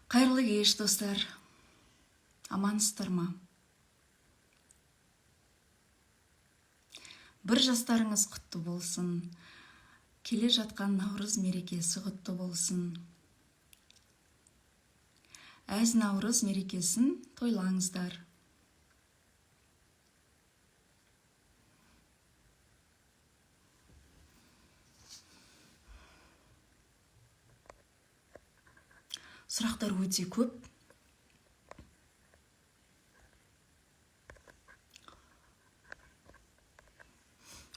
Қайырлы кеш, достар. Амансыздар ма? Бір жастарыңыз құтты болсын. Келе жатқан Наурыз мерекесі құтты болсын. Әз Наурыз мерекесін тойлаңыздар. Сұрақтар өте көп.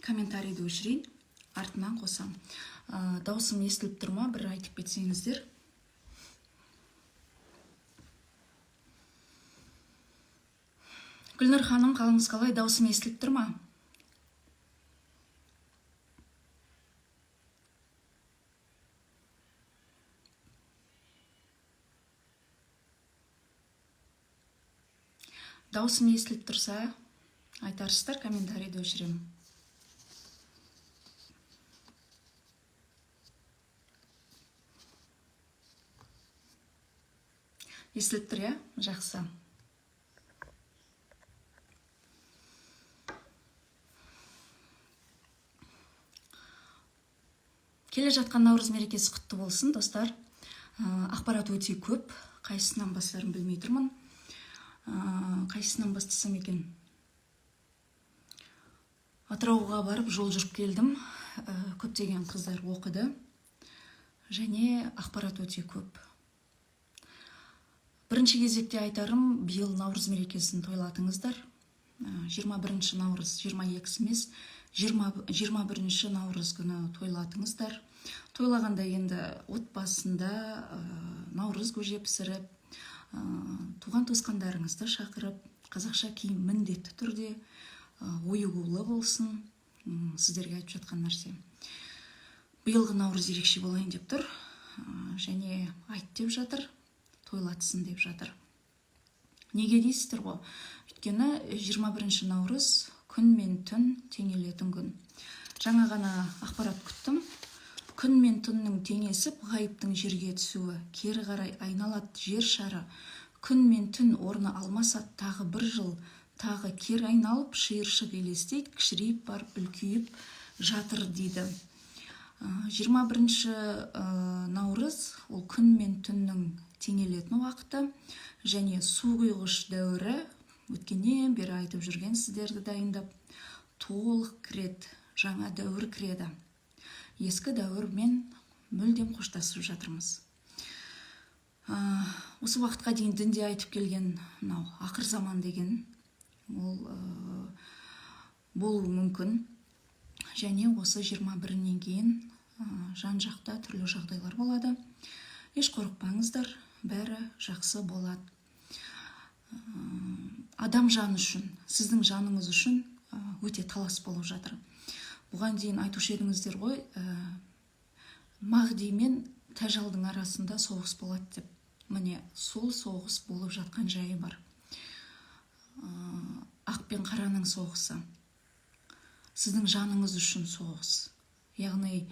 Комментарийді өшірейін, артынан қосам. Даусым естіліп тұр ма? Бір айтып кетсеңіздер. Гүлнұр ханым, қалыңыз қалай? Даусым естіліп тұр ма? Даусым естіліп тұрса, айтарсыздар, комментарийді өшірем. Естіліп тұр, я? Жақсы. Келе жатқан Наурыз мерекесі құтты болсын, достар. Ақпарат өте көп. Қайсысынан бастарын білмей тұрмын. Қайсысынан бастасам екен? Атырауға барып жол жүріп келдім. Көптеген қыздар оқыды. Және ақпарат өте көп. Бірінші кезекте айтарым, биыл Наурыз мерекесін тойлатыңыздар. 21 Наурыз, 22 емес, 21 Наурыз күні тойлатыңыздар. Тойлағанда енді отбасында Наурыз көже пісіріп, туған туысқандарыңызды шақырып, қазақша киім міндетті түрде оюлы болсын, сіздерге айтып жатқан нәрсе. Биылғы Наурыз ерекше болайын деп тұр, және айт деп жатыр, тойлатсын деп жатыр. Неге дейсіздер ғой? Өйткені 21 Наурыз күн мен түн теңелетін күн. Жаңа ғана ақпарат күттім. Күн мен түннің теңесіп, ғайыптың жерге түсуі, кері қарай айналады жер шары. Күн мен түн орны алмаса, тағы бір жыл, тағы кері айналып, шиыршық елестейді, кішірейіп барып, үлкейіп жатыр дейді. 21 Наурыз ол күн мен түннің теңелетін уақыты, және су құйғыш дәуірі, өткеннен бері айтып жүрген сіздерді дайындап, толық кіреді, жаңа дәуір кіреді. Ескі дәуірмен мүлдем қоштасып жатырмыз. Осы уақытқа дейін дінде айтып келген ақыр заман деген ол болуы мүмкін. Және осы 21-нен кейін жан жақта түрлі жағдайлар болады. Еш қорықпаңыздар, бәрі жақсы болады. Адам жаны үшін, сіздің жаныңыз үшін өте талас болып жатыр. Бұған дейін айтушы едіңіздер ғой, Мағди мен тәжалдың арасында соғыс болады деп. Міне, сол соғыс болып жатқан жайы бар. Ақ пен қараның соғысы. Сіздің жаныңыз үшін соғыс. Яғни,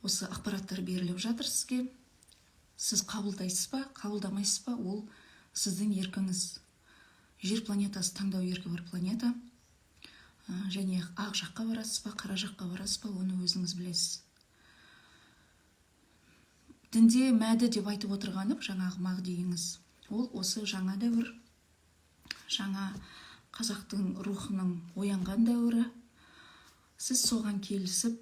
осы ақпараттар беріліп жатыр сізге. Сіз қабылдайсыз ба, қабылдамайсыз ба, ол сіздің еркіңіз. Жер планетасы таңдау еркі бір планета. Және ақ жаққа барасыз ба, қара жаққа барасыз ба, оны өзіңіз білесіз. Дінде мәді деп айтып отырғаным, жаңағы Мағдиіңіз. Ол осы жаңа дәуір, жаңа қазақтың рухының оянған дәуірі. Сіз соған келісіп,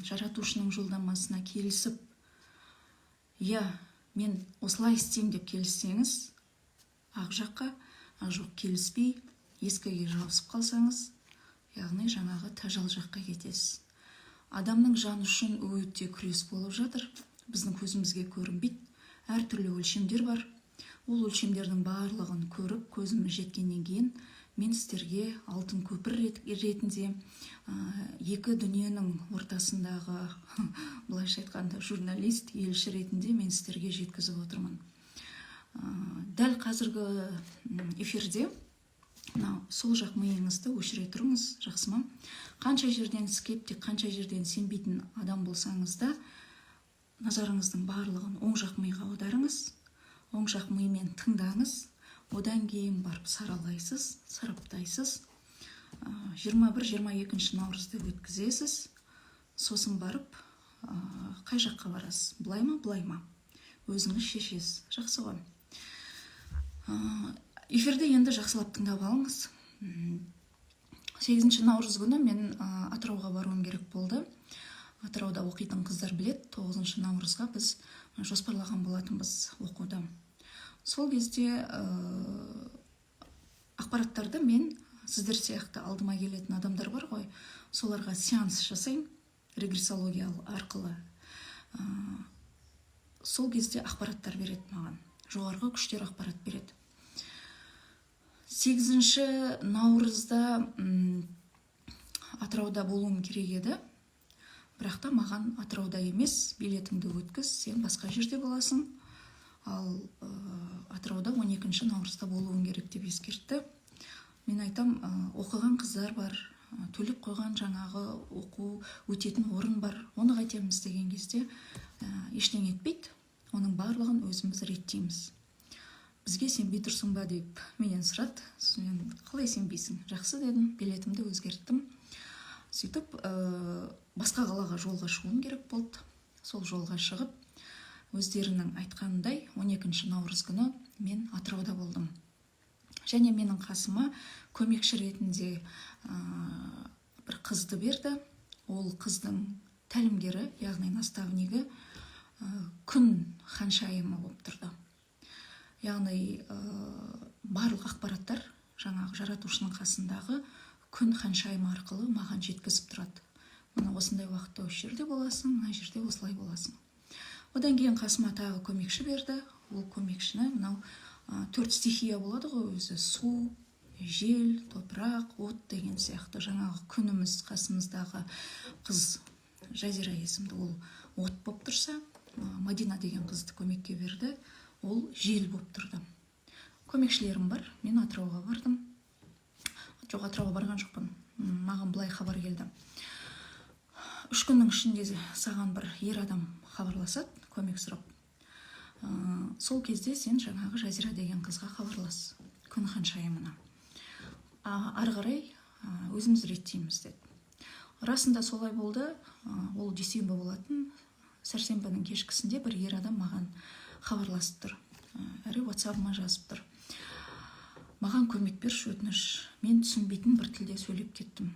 жаратушының жолдамасына келісіп, мен осылай істеймін деп келіссеңіз, ақ жаққа, ақ жоқ келіспей, ескіге жабысып қалсаңыз, яғни жаңағы тәжал жаққа кетесіз. Адамның жаны үшін өте күрес болып жатыр. Біздің көзімізге көрінбейді. Әртүрлі өлшемдер бар. Ол өлшемдердің барлығын көріп, көзім жеткеннен кейін, мен сіздерге алтын көпір ретінде екі дүниенің ортасындағы, былайша айтқанда, журналист, елші ретінде мен сіздерге жеткізіп отырмын. Дәл қазіргі эфирде сол жақ миыңызды өшіре тұрыңыз, жақсы ма? Қанша жерден скептик, қанша жерден сенбейтін адам болсаңыз да, назарыңыздың барлығын оң жақ миға аударыңыз. тыңдаңыз, одан кейін барып саралайсыз, сараптайсыз. 21-22 наурызды өткізесіз, сосын барып қай жаққа барасыз, былай ма, былай ма, өзіңіз шешесіз. Жақсы ғой. Эфирді енді жақсылап тыңдап алыңыз. 8 наурыз күні мен Атырауға баруым керек болды. Атырауда оқитын қыздар білет, 9 наурызға біз жоспарлаған болатынбыз оқуды. Сол кезде ақпараттарды мен сіздер сияқты алдыма келетін адамдар бар ғой, соларға сеанс жасаймын, регрессология арқылы. Сол кезде ақпараттар береді маған, жоғарғы күштер ақпарат береді. 8 наурызда Атырауда болуым керек еді, бірақ та маған Атырауда емес, билетіңді өткіз, сен басқа жерде боласың, ал Атырауда 12 наурызда болуым керек деп ескертті. Мен айтам, оқыған қыздар бар, төлеп қойған жаңағы оқу өтетін орын бар, оны қайтеміз деген кезде ештеңе етпейді, оның барлығын өзіміз реттейміз. Бізге сенбей тұрсың ба деп менен сұрады. Мен қалай сенбейсің? Жақсы дедім, билетімді өзгерттім. Сөйтіп басқа қалаға жолға шығуым керек болды. Сол жолға шығып, өздерінің айтқанындай 12 наурыз күні мен Атырауда болдым. Және менің қасыма көмекші ретінде бір қызды берді. Ол қыздың тәлімгері, яғни наставнигі, күн ханшайымы болып тұрды. Яғни барлық ақпараттар жаңағы жаратушының қасындағы күн ханшайымы арқылы маған жеткізіп тұрады. Мына осындай уақытта осы жерде боласың, мына жерде осылай боласың. Одан кейін қасыма тағы көмекші берді. Ол көмекшіні мынау 4 стихия болады ғой өзі: су, жел, топырақ, от деген сияқты. Жаңағы күніміз қасымыздағы қыз Жазира есімді, ол от болып тұрса, Мадина деген қызды көмекке берді, ол жел болып тұрды. Көмекшілерім бар, мен Атырауға бардым. Жоқ, Атырауға барған жоқпын, маған былай хабар келді. 3 күннің ішінде саған бір ер адам хабарласады, көмек сұрап. Сол кезде сен жаңағы Жазира деген қызға хабарлас, күн ханшайымына. Ары қарай өзіміз реттейміз деді. Расында солай болды. Ол дүйсенбі болатын. Сәрсенбінің кешкісінде бір ер адам маған хабарласып тұр. Әрі WhatsApp-ма жазып тұр. Маған көмек берші, өтініш. Мен түсінбейтін бір тілде сөйлеп кеттім.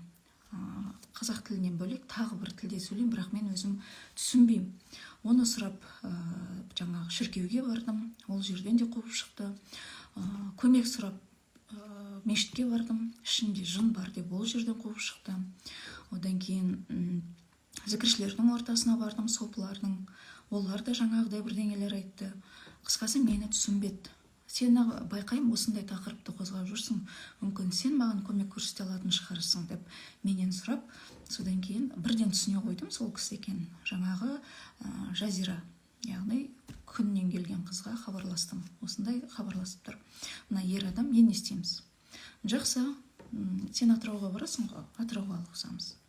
Қазақ тілінен бөлек тағы бір тілде сөйлеймін, бірақ мен өзім түсінбеймін. Оны сұрап жаңағы шіркеуге бардым, ол жерден де қуып шықты. Көмек сұрап мешітке бардым, ішінде жын бар деп ол жерден қуып шықты. Одан кейін зікіршілердің ортасына бардым, сопылардың. Олар да жаңағыдай бірдеңелер айтты. Қысқасы мені түсінбеді. Сені байқаймын, осындай тақырыпты қозғап жүрсің, мүмкін сен маған көмек көрсете алатын шығарсың деп менен сұрап, содан кейін бірден түсіне қойдым, сол кісі екен. Жаңағы Жазира, яғни күннен келген қызға хабарластым. Осындай хабарласып тұр. Мына ер адам, не істейміз? Жақсы, сен Атырауға барасың ғой, Атырауға алғызамыз.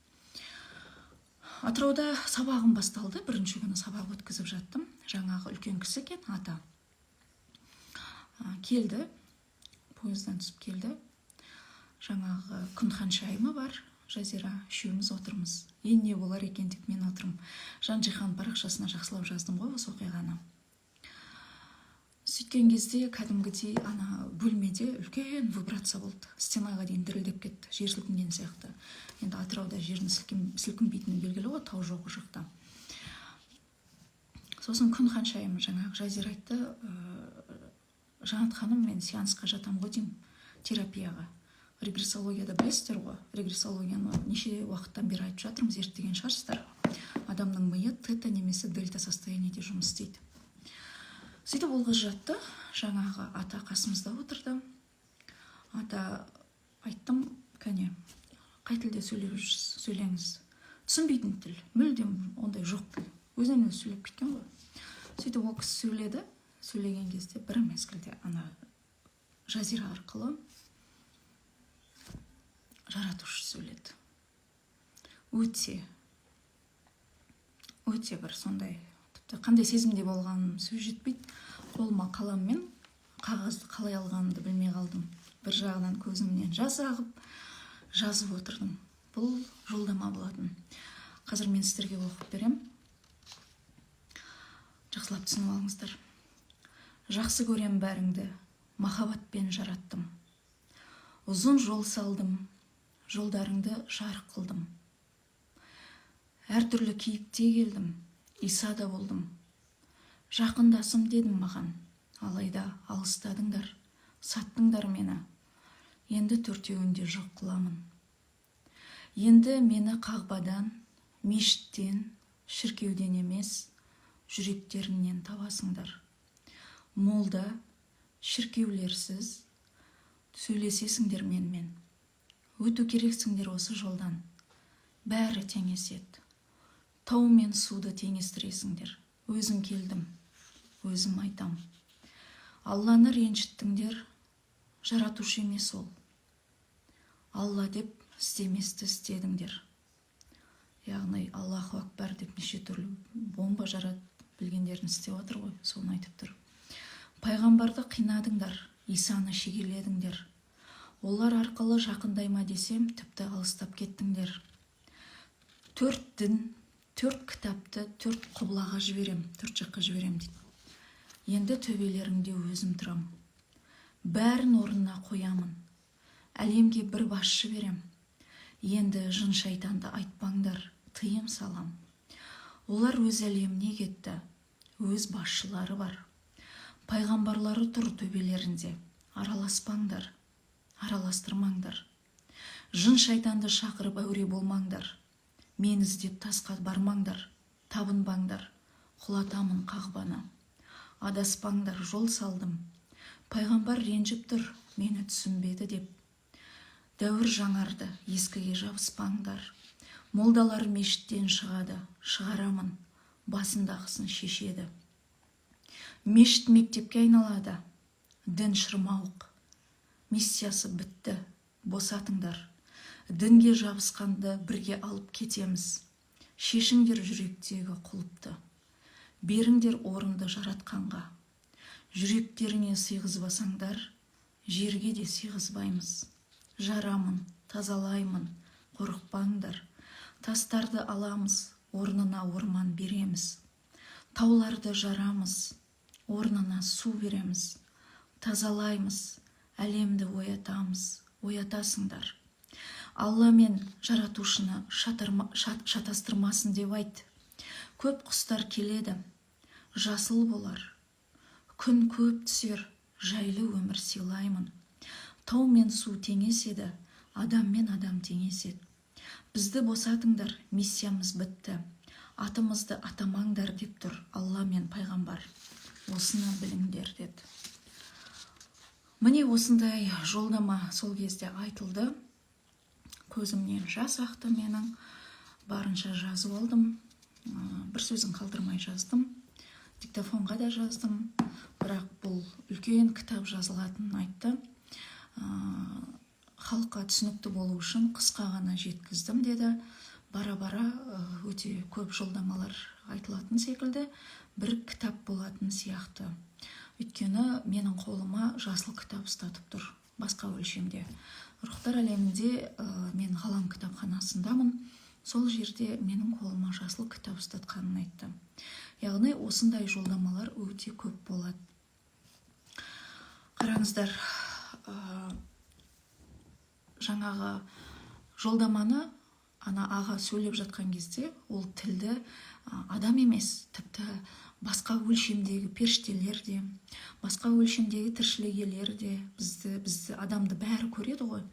Атырауда сабағым басталды, бірінші күні сабақ өткізіп жаттым. Жаңағы үлкен кісі екен, ата. Келді, поездан түсіп келді. Жаңағы күн ханшайымы бар, Жазира, үшеуміз отырмыз. Не болар екен деп мен отырмын. Жан-жихан парақшасына жақсылап жаздым ғой осы оқиғаны. Сөйткен кезде кәдімгідей ана бөлмеде үлкен вибрация болды. Стенаға дейін дірілдеп кетті, жер сілкінген сияқты. Енді Атырауда жердің сілкінбейтіні белгілі ғой, тау жоқ жақта. Сосын күн ханшайымы жаңағы Жазира айтты: Жанат ханым, мен сеансқа жатам ғой деймін, терапияға. Регрессологияда білесіздер ғой, регрессологияны неше уақыттан бері айтып жатырмын, зерттеген шығарсыздар. Адамның миы тета немесе дельта состояниеде жұмыс істейді. Сөйтіп ол қыз жатты, жаңағы ата қасымызда отырды. Ата айттым, кәне, қай тілде сөйлеңіз. Түсінбейтін тіл, мүлдем ондай жоқ тіл. Өзінен өзі сөйлеп кеткен ғой. Сөйтіп ол кісі сөйледі. Сөйлеген кезде бір мезгілде ана Жазира арқылы жаратушы сөйледі. Өте бір сондай, тіпті қандай сезімде болғаным сөз жетпейді. Қолыма қаламмен қағазды қалай алғанымды білмей қалдым. Бір жағынан көзімнен жас ағып жазып отырдым. Бұл жолдама болатын. Қазір мен сіздерге оқып берем. Жақсылап түсініп алыңыздар. Жақсы көрем бәріңді, махаббатпен жараттым. Ұзын жол салдым, жолдарыңды жарық қылдым. Әртүрлі кейіпте келдім, Исада болдым. Жақындасым дедім маған, алайда алыстадыңдар, саттыңдар мені. Енді төртеуінде жоқ қыламын. Енді мені қағбадан, мешіттен, шіркеуден емес, жүректеріңнен табасыңдар. Молда, шіркеулерсіз, сөйлесесіңдер менімен. Өту керексіңдер осы жолдан. Бәрі теңеседі. Тау мен суды теңестіресіңдер. Өзім келдім, өзім айтам. Алланы ренжіттіңдер, жаратушы емес ол. Алла деп істеместі істедіңдер. Яғни Аллаху акбар деп неше түрлі бомба жарат білгендерін істеп отыр ғой, соны айтып тұр. Пайғамбарды қинадыңдар, Исаны шегеледіңдер. Олар арқылы жақындай ма десем, тіпті алыстап кеттіңдер. 4 дін, 4 кітапты 4 құблаға жіберем, 4 жаққа жіберем дейді. Енді төбелеріңде өзім тұрам. Бәрін орнына қоямын. Әлемге бір басшы берем. Енді жын шайтанды айтпаңдар, тыйым салам. Олар өз әлеміне кетті, өз басшылары бар. Пайғамбарлары тұр төбелерінде, араласпаңдар, араластырмаңдар. Жын шайтанды шақырып әуре болмаңдар. Мен іздеп тасқа бармаңдар, табынбаңдар, құлатамын қағбаны. Адаспаңдар, жол салдым. Пайғамбар ренжіп тұр, мені түсінбеді деп. Дәуір жаңарды, ескіге жабыспаңдар. Молдалар мешіттен шығады, шығарамын, басындағысын шешеді. Мешіт мектепке айналады, дін шырмауық. Миссиясы бітті, босатыңдар. Дінге жабысқанды бірге алып кетеміз. Шешіңдер жүректегі құлыпты. Беріңдер орынды жаратқанға. Жүректеріне сыйғызбасаңдар, жерге де сыйғызбаймыз. Жарамын, тазалаймын, қорықпаңдар. Тастарды аламыз, орнына орман береміз. Тауларды жарамыз, орнына су береміз. Тазалаймыз, әлемді оятамыз, оятасыңдар. Алла мен жаратушыны шатастырмасын деп айт. Көп құстар келеді, жасыл болар. Күн көп түсер, жайлы өмір сыйлаймын. Тау мен су теңеседі, адам мен адам теңеседі. Бізді босатыңдар, миссиямыз бітті. Атымызды атамаңдар деп тұр Алла мен пайғамбар. Осыны біліңдер деді. Міне осындай жолдама сол кезде айтылды. Көзімнен жас ақты менің. Барынша жазып алдым. Бір сөзін қалдырмай жаздым. Диктофонға да жаздым. Бірақ бұл үлкен кітап жазылатынын айтты. Халыққа түсінікті болу үшін қысқа ғана жеткіздім деді. Бара-бара өте көп жолдамалар айтылатын секілді, бір кітап болатын сияқты. Өйткені менің қолыма жасыл кітап ұстатып тұр, басқа өлшемде. Рухтар әлемінде мен ғалам кітапханасындамын. Сол жерде менің қолыма жасыл кітап ұстатқанын айтты. Яғни осындай жолдамалар өте көп болады. Қараңыздар, жаңағы жолдаманы аға сөйлеп жатқан кезде ол тілді адам емес, тіпті басқа өлшемдегі періштелер де, басқа өлшемдегі тіршілік иелері де, бізді адамды бәрі көреді ғой.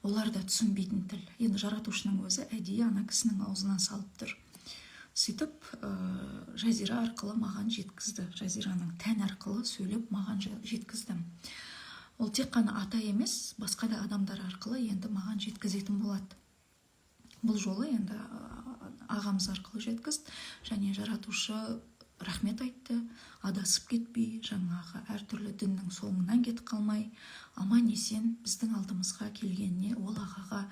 Олар да түсінбейтін тіл. Енді жаратушының өзі әдейі ана кісінің аузына салып тұр. Сөйтіп жазира арқылы маған жеткізді. Жазираның тән арқылы сөйлеп маған жеткізді. Ол тек қана ата емес, басқа да адамдар арқылы енді маған жеткізетін болады. Бұл жолы енді ағамыз арқылы жеткізді, және жаратушы рахмет айтты, адасып кетпей, жаңағы әртүрлі діннің соңынан кетіп қалмай, аман есен біздің алдымызға келгеніне ол ағаға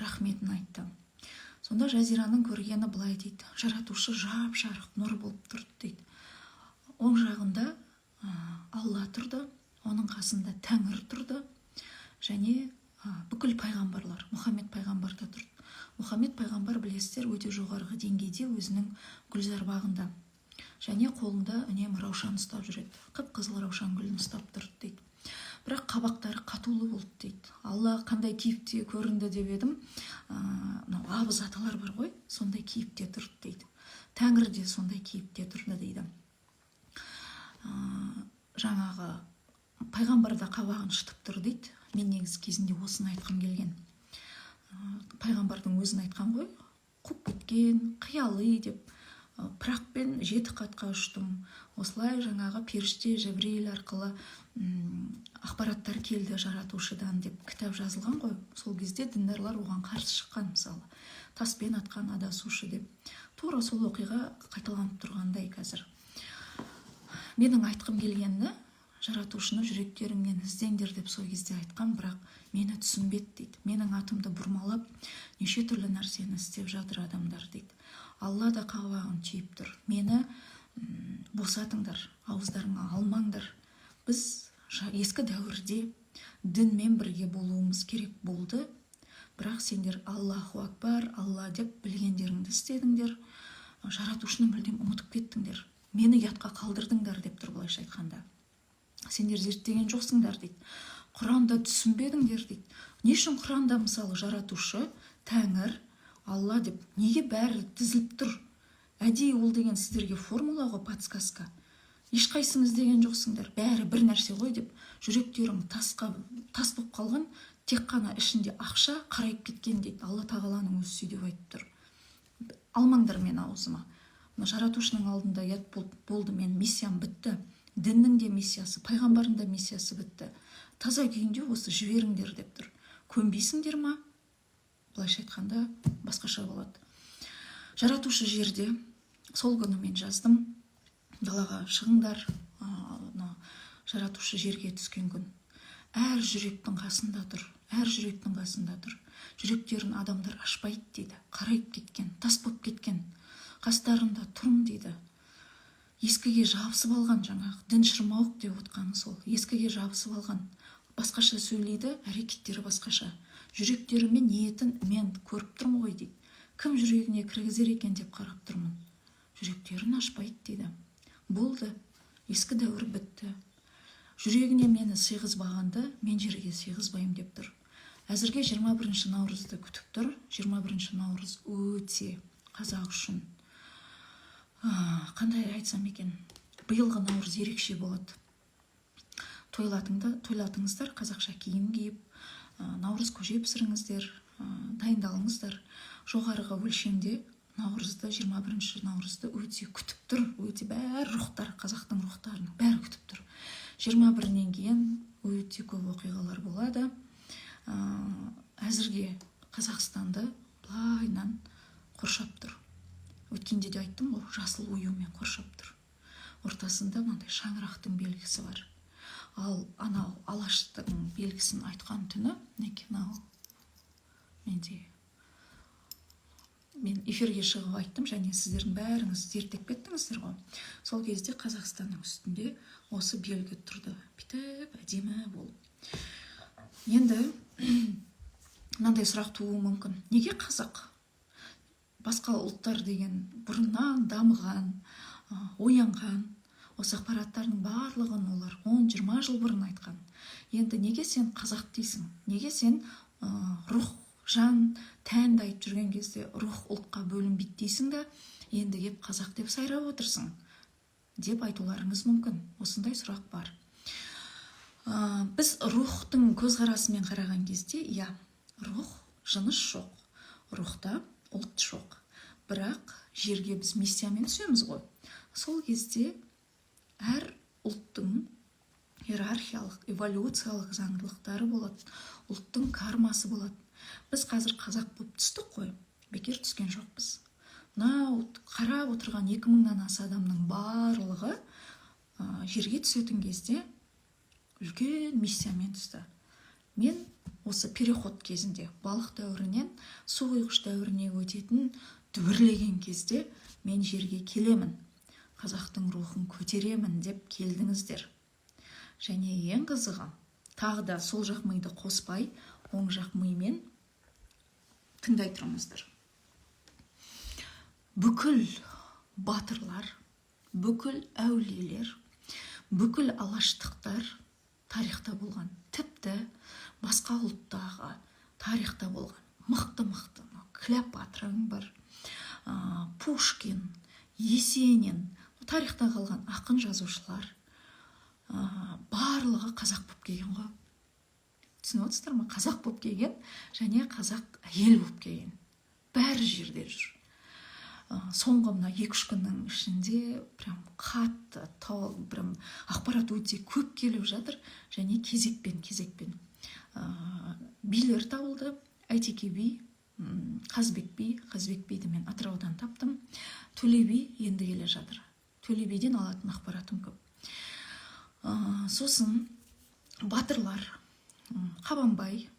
рахметін айтты. Сонда жазираның көргені былай дейді: жаратушы жап-жарық нұр болып тұрды дейді. Оң жағында Алла тұрды, оның қасында Тәңір тұрды, және бүкіл пайғамбарлар, Мұхаммед пайғамбар да тұрды. Мұхаммед пайғамбар, білесіздер, өте жоғарғы деңгейде өзінің гүлзар бағында, және қолында үнемі раушан ұстап жүреді. Қып-қызыл раушан гүлін ұстап тұрды дейді. Бірақ қабақтары қатулы болды дейді. Алла қандай кейіпте көрінді деп едім, абыз аталар бар ғой, сондай кейіпте тұрды дейді. Тәңір де сондай кейіпте тұрды дейді. Жаңағы пайғамбар да қабағын шытып тұр дейді. Мен негізі кезінде осыны айтқым келген. Пайғамбардың өзін айтқан ғой, қуып кеткен, қиялы деп, пырақпен 7 қатқа ұштым. Осылай жаңағы періште Жабірейіл арқылы ақпараттар келді жаратушыдан деп кітап жазылған ғой. Сол кезде діндарлар оған қарсы шыққан, мысалы, таспен атқан адасушы деп. Тура сол оқиға қайталанып тұрғандай қазір. Менің айтқым келгені, жаратушыны жүректеріңнен іздеңдер деп сол кезде айтқан, бірақ мені түсінбеді дейді. Менің атымды бұрмалап, неше түрлі нәрсені істеп жатыр адамдар дейді. Алла да қабағын түйіп тұр. Мені босатыңдар, ауыздарыңа алмаңдар. Біз ескі дәуірде дінмен бірге болуымыз керек болды, бірақ сендер Аллаху акбар, Алла деп білгендеріңді істедіңдер, жаратушыны мүлдем ұмытып кеттіңдер. Мені ұятқа қалдырдыңдар деп тұр, былайша айтқанда. Сендер зерттеген жоқсыңдар дейді. Құранда түсінбедіңдер дейді. Не үшін Құранда мысалы жаратушы, Тәңір, Алла деп неге бәрі тізіліп тұр? Әдейі ол деген сіздерге формула ғой, подсказка. Ешқайсыңыз деген жоқсыңдар. Бәрі бір нәрсе ғой деп, жүректерің тас болып қалған, тек қана ішінде ақша қарайып кеткен дейді. Алла тағаланың өзі сөйтіп айтып тұр. Алмаңдар мен аузыма. Жаратушының алдында ұят болды, мен миссиям бітті. Діннің де миссиясы, пайғамбардың да миссиясы бітті. Таза күйінде осы жіберіңдер деп тұр. Көнбейсіңдер ма? Былайша айтқанда басқаша болады. Жаратушы жерде, сол күні мен жаздым, далаға шығыңдар, жаратушы жерге түскен күн. Әр жүректің қасында тұр, әр жүректің қасында тұр. Жүректерін адамдар ашпайды дейді, қарайып кеткен, тас болып кеткен. Қастарында тұрым дейді. Ескіге жабысып алған, жаңағы дін шырмауық деп отқаны сол. Ескіге жабысып алған. Басқаша сөйлейді, әрекеттері басқаша. Жүректері мен ниетін мен көріп тұрмын ғой дейді. Кім жүрегіне кіргізер екен деп қарап тұрмын. Жүректерін ашпайды дейді. Болды, ескі дәуір бітті. Жүрегіне мені сыйғызбағанды мен жерге сыйғызбаймын деп тұр. Әзірге 21 наурызды күтіп тұр. 21 наурыз өте қазақ үшін, қандай айтсам екен, биылғы наурыз ерекше болады. Тойлатыңыздар, қазақша киім киіп, наурыз көже пісіріңіздер, дайындалыңыздар. Жоғарғы өлшемде наурызды, 21 наурызды өте күтіп тұр. Өте бәрі рухтар, қазақтың рухтарының бәрі күтіп тұр. 21-нен кейін өте көп оқиғалар болады. Әзірге Қазақстанды былайынан қоршап тұр. Өткенде де айттым ғой, жасыл оюмен қоршап тұр. Ортасында мынандай шаңырақтың белгісі бар. Ал анау алаштың белгісін айтқан түні, мен эфирге шығып айттым, және сіздердің бәріңіз зерттеп кеттіңіздер ғой. Сол кезде Қазақстанның үстінде осы белгі тұрды, бүйтіп әдемі болып. Енді мынандай сұрақ тууы мүмкін. Неге қазақ? Басқа ұлттар деген бұрыннан дамыған, оянған, осы ақпараттардың барлығын олар 10-20 жыл бұрын айтқан. Енді неге сен қазақ дейсің? Неге сен рух, жан, тәнді айтып жүрген кезде рух ұлтқа бөлінбейді дейсің да, енді кеп қазақ деп сайрап отырсың деп айтуларыңыз мүмкін. Осындай сұрақ бар. Біз рухтың көзқарасымен қараған кезде, рух, жыныс жоқ, рухта ұлт жоқ. Бірақ жерге біз миссиямен түсеміз ғой. Сол кезде әр ұлттың иерархиялық, эволюциялық заңдылықтары болады. Ұлттың кармасы болады. Біз қазір қазақ болып түстік қой, бекер түскен жоқпыз. Мынау қарап отырған 2000-нан аса адамның барлығы жерге түсетін кезде үлкен миссиямен түсті. Мен осы переход кезінде балық дәуірінен су құйғыш дәуіріне өтетін дүбірлеген кезде мен жерге келемін, қазақтың рухын көтеремін деп келдіңіздер. және ең қызығы, тағы да сол жақ миды қоспай, оң жақ мимен тыңдай тұрыңыздар. Бүкіл батырлар, бүкіл әулиелер, бүкіл алаштықтар тарихта болған. Тіпті басқа ұлттағы тарихта болған. Мықты-мықты. Клеопатраң бар, Пушкин, Есенин, тарихта қалған ақын жазушылар барлығы қазақ болып келген ғой. Түсініп отырсыздар ма? Қазақ болып келген және қазақ әйел болып келген. Бәрі жерде жүр. Соңғы мына 2-3 күннің ішінде прям қатты ақпарат өте көп келіп жатыр, және кезекпен билер табылды. Әйтеке би, Қазбек биді мен Атыраудан таптым. Төле би енді келе жатыр. Төле биден алатын ақпаратым көп. Сосын батырлар, Қабанбай,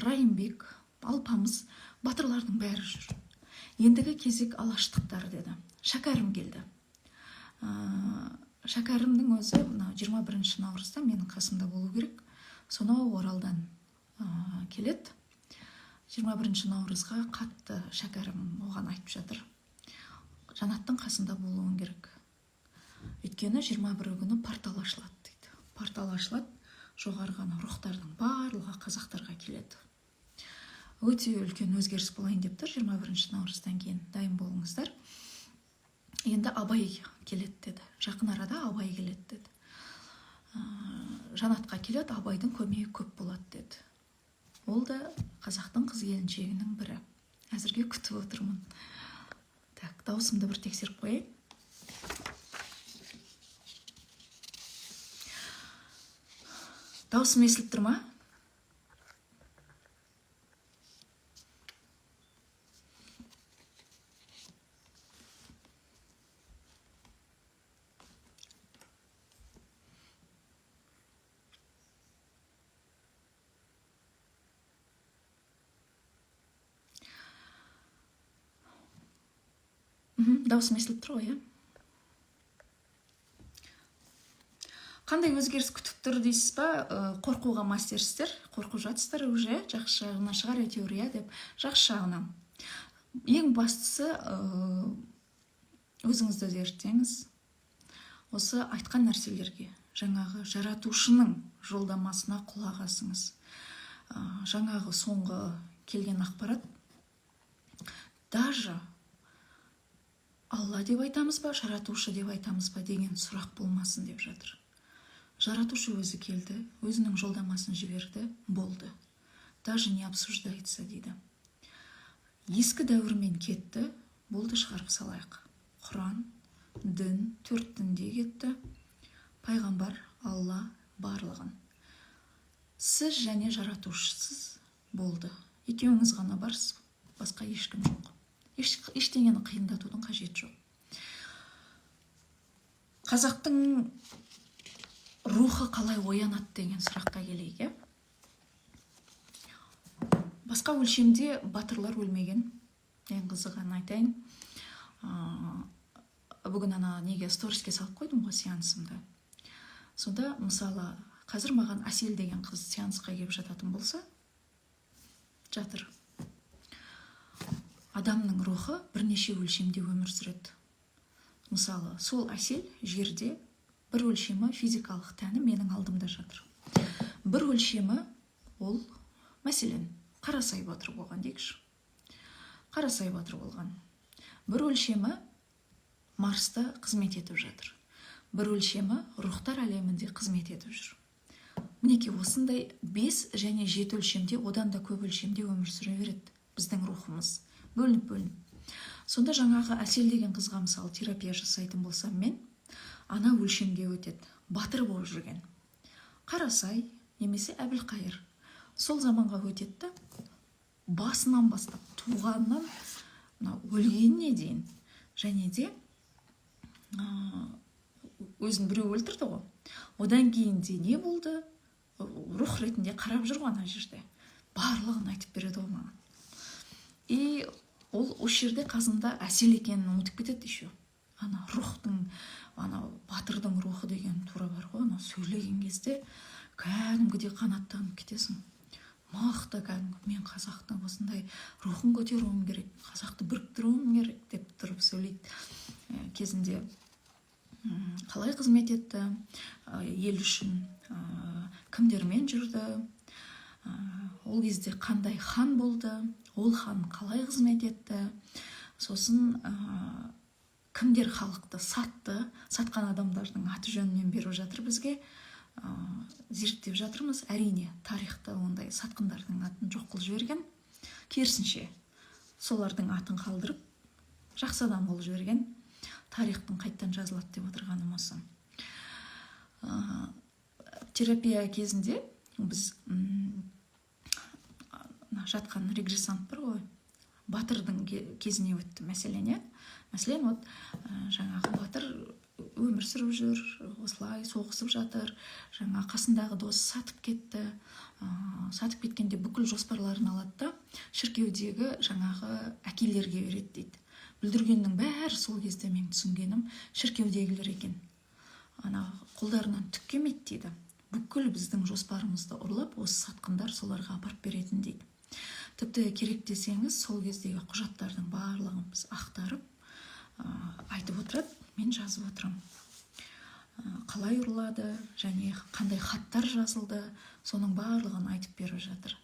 Райымбек, Алпамыс, батырлардың бәрі жүр. Ендігі кезек алаштықтар деді. Шәкәрім келді. Шәкәрімнің өзі 21 наурызда менің қасымда болу керек. Сонау Оралдан келеді. 21 наурызға қатты Шәкәрім оған айтып жатыр. Жанаттың қасында болуың керек. Өйткені 21 күні портал ашылады дейді. Портал ашылады, жоғарған рухтардың барлығы қазақтарға келеді. Өте үлкен өзгеріс болайын деп тұр 21 наурыздан кейін. Дайын болыңыздар. Енді Абай келеді деді. Жақын арада Абай келеді деді. Жанатқа келеді, Абайдың көмегі көп болады деді. Ол да қазақтың қыз келіншегінің бірі. Әзірге күтіп отырмын. Так, даусымды бір тексеріп қойайын. Даусым естіліп тұр ма? Даусым естіліп тұр ғой, Қандай өзгеріс күтіп тұр дейсіз ба? Қорқуға мастерсіздер, қорқып жатсыздар уже, жақсы жағына шығар әйтеуір деп, жақсы жағына. Ең бастысы өзіңізді зерттеңіз. Осы айтқан нәрселерге, жаңағы жаратушының жолдамасына құлақ асыңыз. Жаңағы соңғы келген ақпарат, даже Алла деп айтамыз ба, жаратушы деп айтамыз ба деген сұрақ болмасын деп жатыр. Жаратушы өзі келді, өзінің жолдамасын жіберді, болды. Даже не обсуждается дейді. Ескі дәуірмен кетті, болды, шығарып салайық. Құран, дін, 4 дінде кетті. Пайғамбар, Алла барлығын. Сіз және жаратушысыз болды. Екеуіңіз ғана барсыз, басқа ешкім жоқ. Ештеңені қиындатудың қажеті жоқ. Қазақтың рухы қалай оянады деген сұраққа келейік. Басқа өлшемде батырлар өлмеген. Ең қызығын айтайын. Бүгін неге сториске салып қойдым ғой сеансымды. Сонда мысалы қазір маған Әсел деген қыз сеансқа келіп жататын болса, жатыр. Адамның рухы бірнеше өлшемде өмір сүреді. Мысалы, сол Әсел жерде бір өлшемі физикалық тәні менің алдымда жатыр. Бір өлшемі ол, мәселен, Қарасай Батыр болған дейікші. Қарасай Батыр болған. Бір өлшемі Марста қызмет етіп жатыр. Бір өлшемі рухтар әлемінде қызмет етіп жүр. Мінеки осындай 5 және 7 өлшемде, одан да көп өлшемде өмір сүре береді біздің рухымыз. Бөлініп. Сонда жаңағы Әсел деген қызға мысалы терапия жасайтын болсам мен, ана өлшемге өтеді. Батыр болып жүрген. Қарасай, немесе Әбілқайыр. Сол заманға өтеді, басынан бастап, туғаннан өлгеніне дейін. Және де өзін біреу өлтірді ғой. Одан кейін де не болды? Рух ретінде қарап жүр ана жерде. Барлығын айтып береді ғой маған. И ол осы жерде қасында Әсел екенін ұмытып кетеді еще. ана рухтың, ана батырдың рухы деген тура бар ғой, ана сөйлеген кезде кәдімгідей қанаттанып кетесің. Мықты кәдімгі, мен қазақтың осындай рухын көтеруім керек, қазақты біріктіруім керек деп тұрып сөйлейді. Кезінде қалай қызмет етті, ел үшін кімдермен жүрді, ол кезде қандай хан болды, ол хан қалай қызмет етті, сосын кімдер халықты сатты, сатқан адамдардың аты жөнінен беріп жатыр бізге, зерттеп жатырмыз. Әрине тарихта ондай сатқындардың атын жоқ қылып жіберген, керісінше солардың атын қалдырып жақсы адам болып жіберген. Тарихтың қайттан жазылады деп отырғаным осы. Терапия кезінде біз жатқан регрессант бар ғой, батырдың кезіне өтті мәселен. Мәселен, жаңағы батыр өмір сүріп жүр, осылай соғысып жатыр, жаңа қасындағы досы сатып кетті. Сатып кеткенде бүкіл жоспарларын алады да шіркеудегі жаңағы әкелерге береді дейді. Бүлдіргеннің бәрі сол кезде мен түсінгенім шіркеудегілер екен. Қолдарынан түк келмейді дейді. Бүкіл біздің жоспарымызды ұрлап, осы сатқындар соларға апарып беретін дейді. Тіпті керек десеңіз, сол кездегі құжаттардың барлығын біз ақтарып айтып отырады, мен жазып отырам. Қалай ұрлады және қандай хаттар жазылды, соның барлығын айтып беріп жатыр.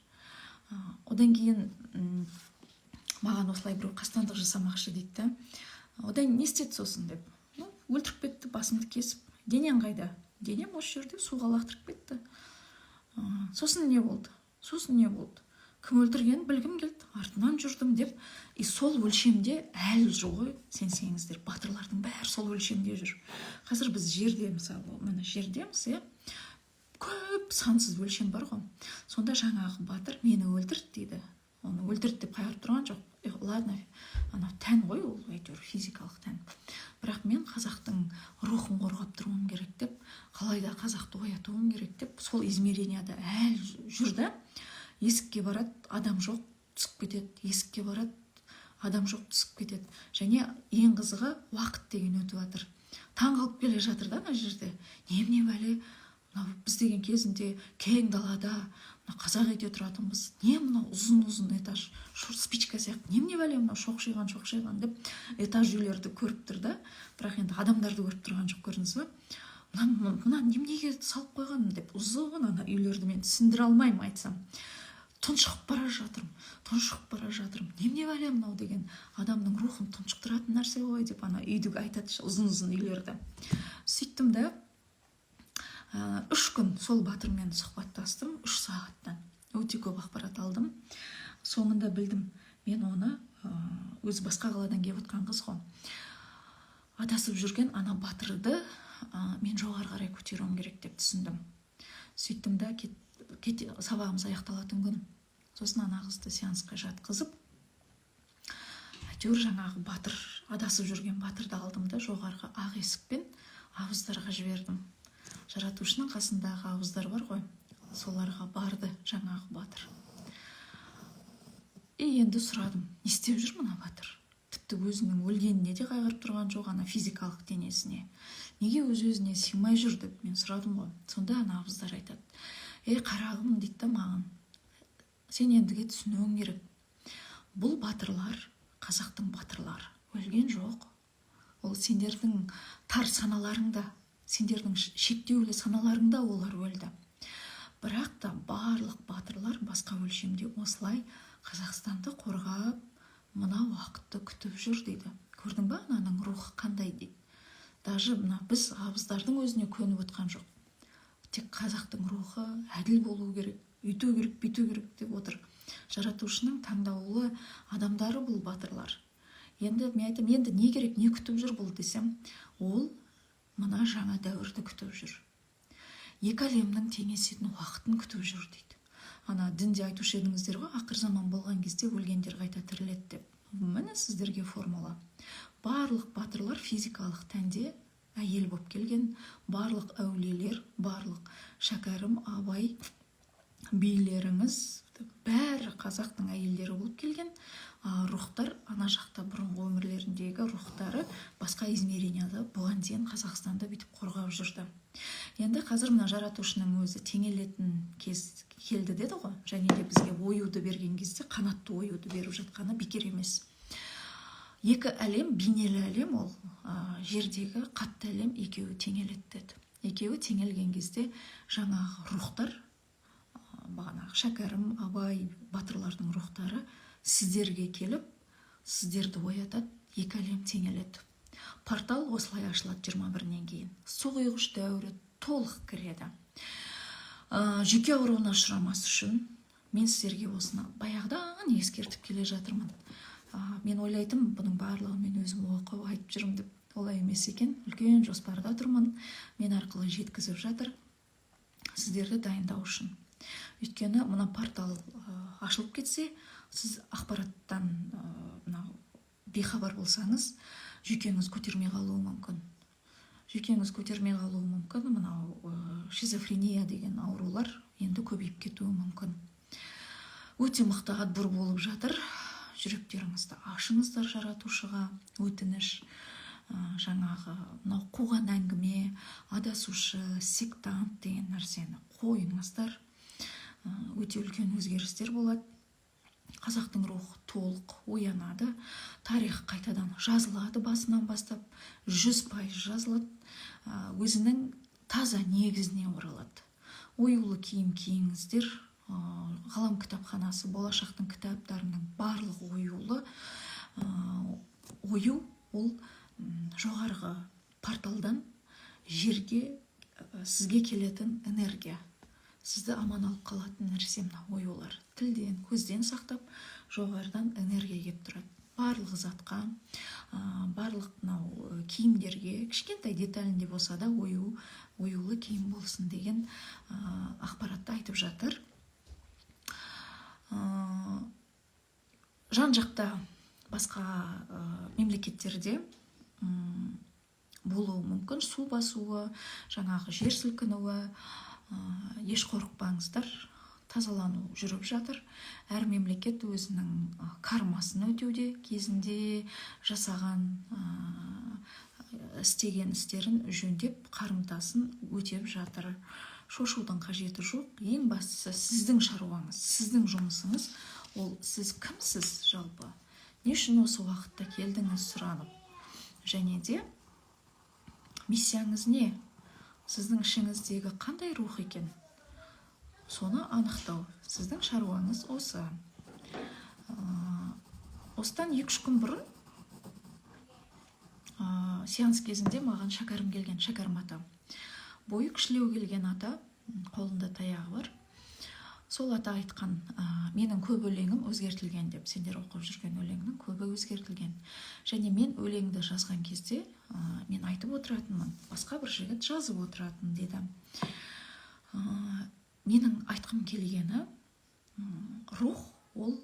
Одан кейін маған осылай біреу қастандық жасамақшы дейді. Одан не істеді сосын деп. Өлтіріп кетті, басымды кесіп. Денең қайда? Денем осы жерде суға лақтырып кетті. Сосын не болды? Кім өлтіргенін білгім келді, артынан жүрдім деп. Сол өлшемде әлі жүр ғой, сенсеңіздер, батырлардың бәрі сол өлшемде жүр. Қазір біз жерде, мысалы, міне жердеміз, көп сансыз өлшем бар ғой. Сонда жаңағы батыр мені өлтірді дейді. Оны өлтірді деп қайырып тұрған жоқ. Ладно, тән ғой, ол әйтеуір физикалық тән. Бірақ мен қазақтың рухын қорғап тұруым керек деп, қалайда қазақты оятуым керек деп, сол измеренияда әлі жүр да. Есікке барады, адам жоқ, түсіп кетеді. Есікке барады, адам жоқ, түсіп кетеді. Және ең қызығы уақыт деген өтіп жатыр. Таң қалып келе жатыр да мына жерде. Немене бәле, біз деген кезінде кең далада қазақ үйде тұратынбыз. Не мынау ұзын этаж, спичка сияқты. Немене бәле мынау шоқшиған деп этаж үйлерді көріп тұр да. Бірақ енді адамдарды көріп тұрған жоқ, көрдіңіз бе? Мына неменеге салып қойған деп ұзын үйлерді мен түсіндіре алмаймын айтсам. Тұншығып бара жатырмын. Немене бәле мынау деген адамның рухын тұншықтыратын нәрсе ғой деп үйді айтады, ұзын үйлерді. Сөйттім да 3 күн сол батырмен сұхбаттастым, 3 сағаттан. Өте көп ақпарат алдым. Соңында білдім, мен оны өзі басқа қаладан келіп отқан қыз ғой. Адасып жүрген ана батырды мен жоғары қарай көтеруім керек деп түсіндім. Сөйттім да сабағымыз аяқталатын күн. Сосын ана қызды сеансқа жатқызып, әйтеуір жаңағы батыр, адасып жүрген батырды алдым да жоғарғы ақ есікпен ауыздарға жібердім. Жаратушының қасындағы ауыздар бар ғой, соларға барды жаңағы батыр. Енді сұрадым, не істеп жүр мына батыр? Тіпті өзінің өлгеніне де қайғырып тұрған жоқ, ана физикалық денесіне. Неге өз-өзіне сыймай жүр деп мен сұрадым ғой. Сонда ана ауыздар айтады. Қарағым дейді да маған, сен ендіге түсінуің керек. Бұл батырлар, қазақтың батырлары, өлген жоқ. Ол сендердің тар саналарыңда, сендердің шектеулі саналарыңда олар өлді. Бірақ та барлық батырлар басқа өлшемде осылай Қазақстанды қорғап, мына уақытты күтіп жүр дейді. Көрдің ба, ананың рухы қандай дейді. Даже біз абыздардың өзіне көніп отқан жоқ. Тек қазақтың рухы әділ болу керек, үйту керек, бүйту керек деп отыр. Жаратушының таңдаулы адамдары бұл батырлар. Енді мен айтам, енді не керек, не күтіп жүр бұл десем, ол мына жаңа дәуірді күтіп жүр. Екі әлемнің теңесетін уақытын күтіп жүр дейді. Дінде айтушы едіңіздер ғой, ақыр заман болған кезде өлгендер қайта тіріледі деп. Міне сіздерге формула. Барлық батырлар физикалық тәнде әйел болып келген, барлық әулиелер, барлық шәкәрім, абай, билеріңіз, бәрі қазақтың әйелдері болып келген. Рухтар ана жақта бұрынғы өмірлеріндегі рухтары басқа измеренияда бұған дейін Қазақстанды бүйтіп қорғап жүрді. Енді қазір мына жаратушының өзі теңелетін кез келді деді ғой, және де бізге оюды берген кезде қанатты оюды беріп жатқаны бекер емес. Екі әлем, бейнелі әлем, ол жердегі қатты әлем екеуі теңеледі деді. Екеуі теңелген кезде жаңағы рухтар, бағанағы Шәкәрім, Абай, батырлардың рухтары сіздерге келіп, сіздерді оятады, екі әлем теңеледі. Портал осылай ашылады 21-нен кейін. Суғойғыш дәуірі толық кіреді. Жүйке ауруына ұшырамас үшін мен сіздерге осыны баяғыдан ескертіп келе жатырмын. Мен ойлайтым, бұның барлығын мен өзім оқып айтып жүрмін деп. Олай емес екен, үлкен жоспарда тұрмын. Мен арқылы жеткізіп жатыр сіздерді дайындау үшін. Өйткені мына портал ашылып кетсе, сіз ақпараттан бейхабар болсаңыз, жүйкеңіз көтермей қалуы мүмкін. Жүйкеңіз көтермей қалуы мүмкін. Мынау шизофрения деген аурулар енді көбейіп кетуі мүмкін. Өте мықты атбұр болып жатыр. Жүректеріңізді ашыңыздар жаратушыға, өтініш. Жаңағы мынау қуған әңгіме, адасушы, сектант деген нәрсені қойыңыздар. Өте үлкен өзгерістер болады. Қазақтың рухы толық оянады, тарих қайтадан жазылады, басынан бастап 100% жазылады, өзінің таза негізіне оралады. Оюлы киім киіңіздер, ғалам кітапханасы, болашақтың кітаптарының барлығы оюлы. Ою ол жоғарғы порталдан жерге сізге келетін энергия. Сізді аман алып қалатын нәрсе мына оюлар. Тілден, көзден сақтап, жоғарыдан энергия кеп тұрады. Барлық затқа, барлық киімдерге, кішкентай деталінде болса да оюлы киім болсын деген ақпаратты айтып жатыр. Жан жақта басқа мемлекеттерде болуы мүмкін, су басуы, жаңағы жер сілкінуі. Еш қорықпаңыздар, тазалану жүріп жатыр. Әр мемлекет өзінің кармасын өтеуде, кезінде жасаған, істеген істерін жөндеп, қарымтасын өтеп жатыр. Шошудың қажеті жоқ. Ең бастысы сіздің шаруаңыз, сіздің жұмысыңыз. Ол сіз кімсіз жалпы? Не үшін осы уақытта келдіңіз сұранып? Және де миссияңыз не? Сіздің ішіңіздегі қандай рух екен? Соны анықтау. Сіздің шаруаңыз осы. Осыдан 2-3 күн бұрын сеанс кезінде маған Шәкәрім келген, Шәкәрім ата. Бойы кішілеу келген ата, қолында таяғы бар. Сол ата айтқан, менің көп өлеңім өзгертілген деп, сендер оқып жүрген өлеңнің көбі өзгертілген. Және мен өлеңді жазған кезде мен айтып отыратынмын, басқа бір жігіт жазып отыратын деді. Менің айтқым келгені, рух ол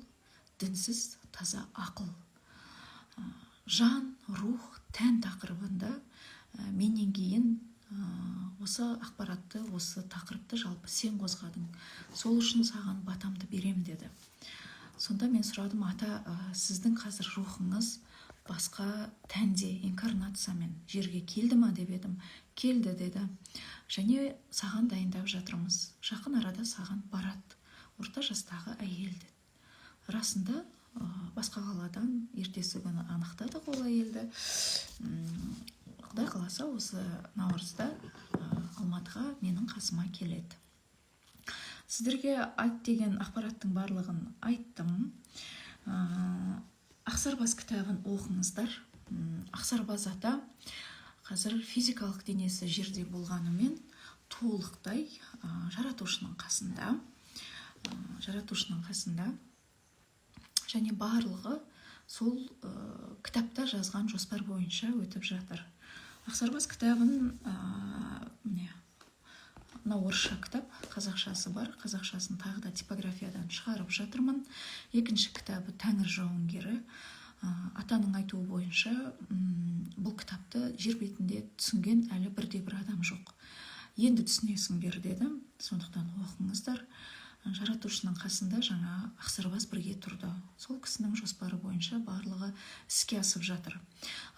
дінсіз таза ақыл. Жан, рух, тән тақырыбында менен кейін осы ақпаратты, осы тақырыпты жалпы сен қозғадың. Сол үшін саған батамды берем деді. Сонда мен сұрадым, ата, сіздің қазір рухыңыз басқа тәнде, инкарнациямен жерге келді ма деп едім. Келді деді. Және саған дайындап жатырмыз. Жақын арада саған барады. Орта жастағы әйел деді. Расында басқа қаладан ертесі күні анықтадық ол әйелді. Құдай қаласа осы наурызда Алматыға менің қасыма келеді. Сіздерге айт деген ақпараттың барлығын айттым. Ақсарбас кітабын оқыңыздар. Ақсарбас ата қазір физикалық денесі жерде болғанымен толықтай жаратушының қасында. Және барлығы сол кітапта жазған жоспар бойынша өтіп жатыр. Ақсарбас кітабын орысша кітап, қазақшасы бар. Қазақшасын тағы да типографиядан шығарып жатырмын. Екінші кітабы Тәңір жауынгері. Атаның айтуы бойынша бұл кітапты жер бетінде түсінген әлі бірде бір адам жоқ. Енді түсінесіңдер деді. Сондықтан оқыңыздар. жаратушының қасында жаңа ақсарбас бірге тұрды. Сол кісінің жоспары бойынша барлығы іске асып жатыр.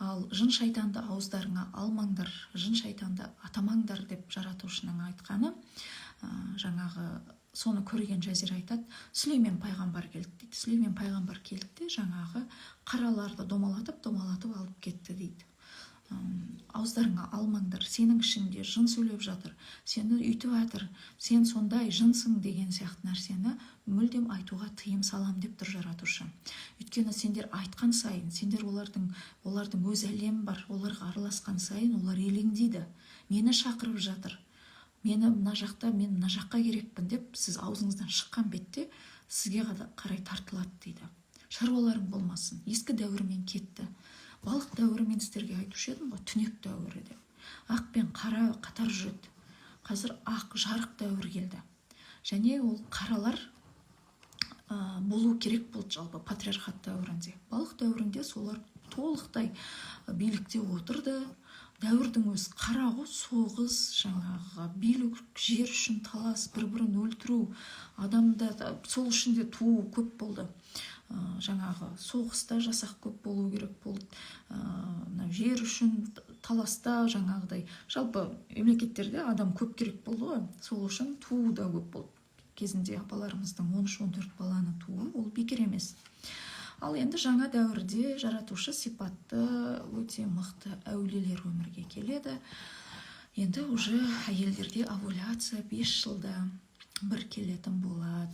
Ал жын шайтанды ауыздарыңа алмаңдар, жын шайтанды атамаңдар деп жаратушының айтқаны, жаңағы соны көрген Жазира айтады, Сүлеймен пайғамбар келді дейді. Сүлеймен пайғамбар келді де жаңағы қараларды домалатып алып кетті дейді. Ауыздарыңа алмаңдар, сенің ішіңде жын сөйлеп жатыр, сені үйтіп жатыр, сен сондай жынсың деген сияқты нәрсені мүлдем айтуға тыйым салам деп тұр жаратушы. Өйткені сендер айтқан сайын, сендер олардың өз әлемі бар, оларға араласқан сайын олар елеңдейді. Мені шақырып жатыр, мен мына жаққа керекпін деп сіз аузыңыздан шыққан бетте сізге қарай тартылады дейді. Шаруаларың болмасын, ескі дәуірмен кетті. Балық дәуірі мен сіздерге айтушы едім ғой, түнек дәуірі деп. Ақ пен қара қатар жүреді. Қазір ақ жарық дәуір келді. Және ол қаралар болу керек болды жалпы патриархат дәуірінде. Балық дәуірінде солар толықтай билікте отырды. Дәуірдің өз қара ғой, соғыс, жаңағы билік, жер үшін талас, бір-бірін өлтіру, адамда сол үшін де туу көп болды. Жаңағы соғыста жасақ көп болу керек болды. Жер үшін таласта жаңағыдай жалпы мемлекеттерде адам көп керек болды ғой. Сол үшін туу да көп болды. Кезінде апаларымыздың 13-14 баланы туы ол бекер емес. Ал енді жаңа дәуірде жаратушы сипатты өте мықты әулиелер өмірге келеді. Енді уже әйелдерде овуляция 5 жылда бір келетін болады.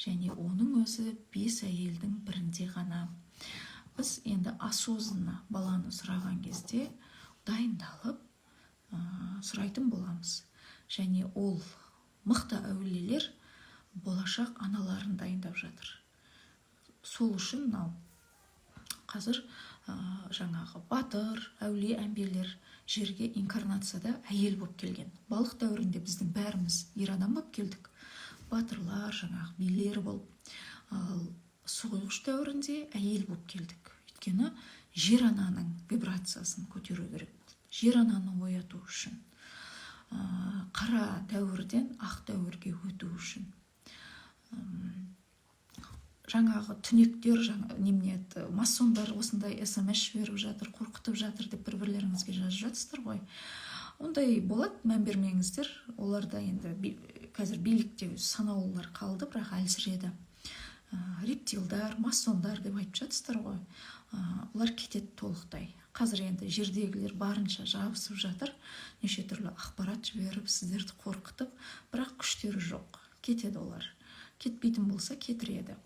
Және оның өзі 5 әйелдің бірінде ғана. Біз енді осознанно баланы сұраған кезде дайындалып сұрайтын боламыз. Және ол мықты әулиелер болашақ аналарын дайындап жатыр. Сол үшін қазір жаңағы батыр, әулие, әмбиелер жерге инкарнацияда әйел болып келген. Балық дәуірінде біздің бәріміз ер адам болып келдік. Батырлар, жаңағы билер болып. Ал сұғылғыш дәуірінде әйел болып келдік. Өйткені жер ананың вибрациясын көтеру керек. Жер ананы ояту үшін. Қара дәуірден ақ дәуірге өту үшін. Жаңағы түнектер, масондар осындай SMS жіберіп жатыр, қорқытып жатыр деп бір-бірлеріңізге жазып жатсыздар ғой. Ондай болады, мән бермеңіздер. Оларда енді қазір билікте санаулылар қалды, бірақ әлсіреді. Рептилдар, масондар деп айтып жатсыздар ғой. Олар кетеді толықтай. Қазір енді жердегілер барынша жабысып жатыр, неше түрлі ақпарат жіберіп, сіздерді қорқытып, бірақ күштері жоқ. Кетеді олар. Кетпейтін болса кетіреді.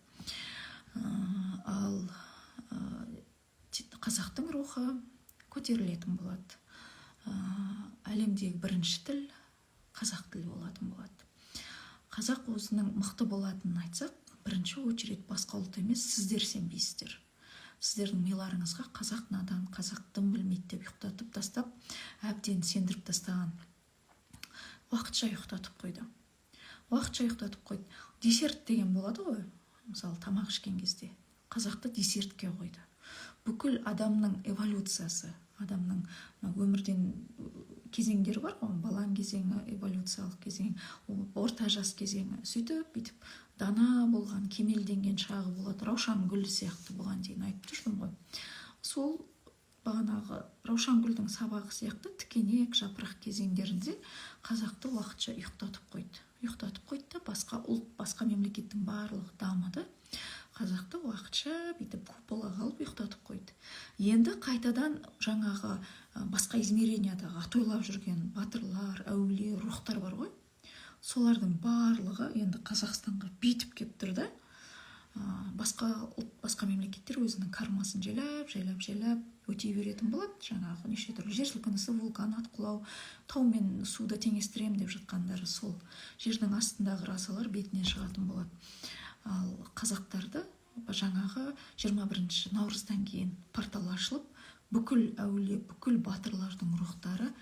Ал қазақтың рухы көтерілетін болады. Әлемдегі бірінші тіл қазақ тілі болатын болады. Қазақ өзінің мықты болатынын айтсақ, бірінші очередь басқа ұлт емес, сіздер сенбейсіздер. Сіздердің миларыңызға қазақ надан, қазақ дым білмейді деп ұйықтатып тастап, әбден сендіріп тастаған. Уақытша ұйықтатып қойды. Десерт деген болады ғой. Мысалы, тамақ ішкен кезде қазақты десертке қойды. Бүкіл адамның эволюциясы, адамның өмірден кезеңдері бар ғой, балаң кезеңі, эволюциялық кезең, орта жас кезеңі, сөйтіп дана болған, кемелденген шағы болады, раушан гүл сияқты бұған дейін айтып тұрдым ғой. Сол бағанағы раушан гүлдің сабағы сияқты тікенек жапырақ кезеңдерінде қазақты уақытша ұйықтатып қойды да басқа ұлт, басқа мемлекеттің барлығы дамыды. Қазақты уақытша куполаға алып ұйықтатып қойды. Енді қайтадан жаңағы басқа измерениядағы атойлап жүрген батырлар, әулие, рухтар бар ғой. Солардың барлығы енді Қазақстанға бетіп кеп тұрды. Басқа ұлт, басқа мемлекеттер өзінің кармасын жайлап өтей беретін болады. Жаңағы неше түрлі жер сілкінісі, вулкан атқылау, тау мен суды теңестірем деп жатқандары сол жердің астындағы расалар бетіне шығатын болады. Ал қазақтарды жаңағы 21 наурыздан кейін портал ашылып, бүкіл әулие, бүкіл батырлардың рухтары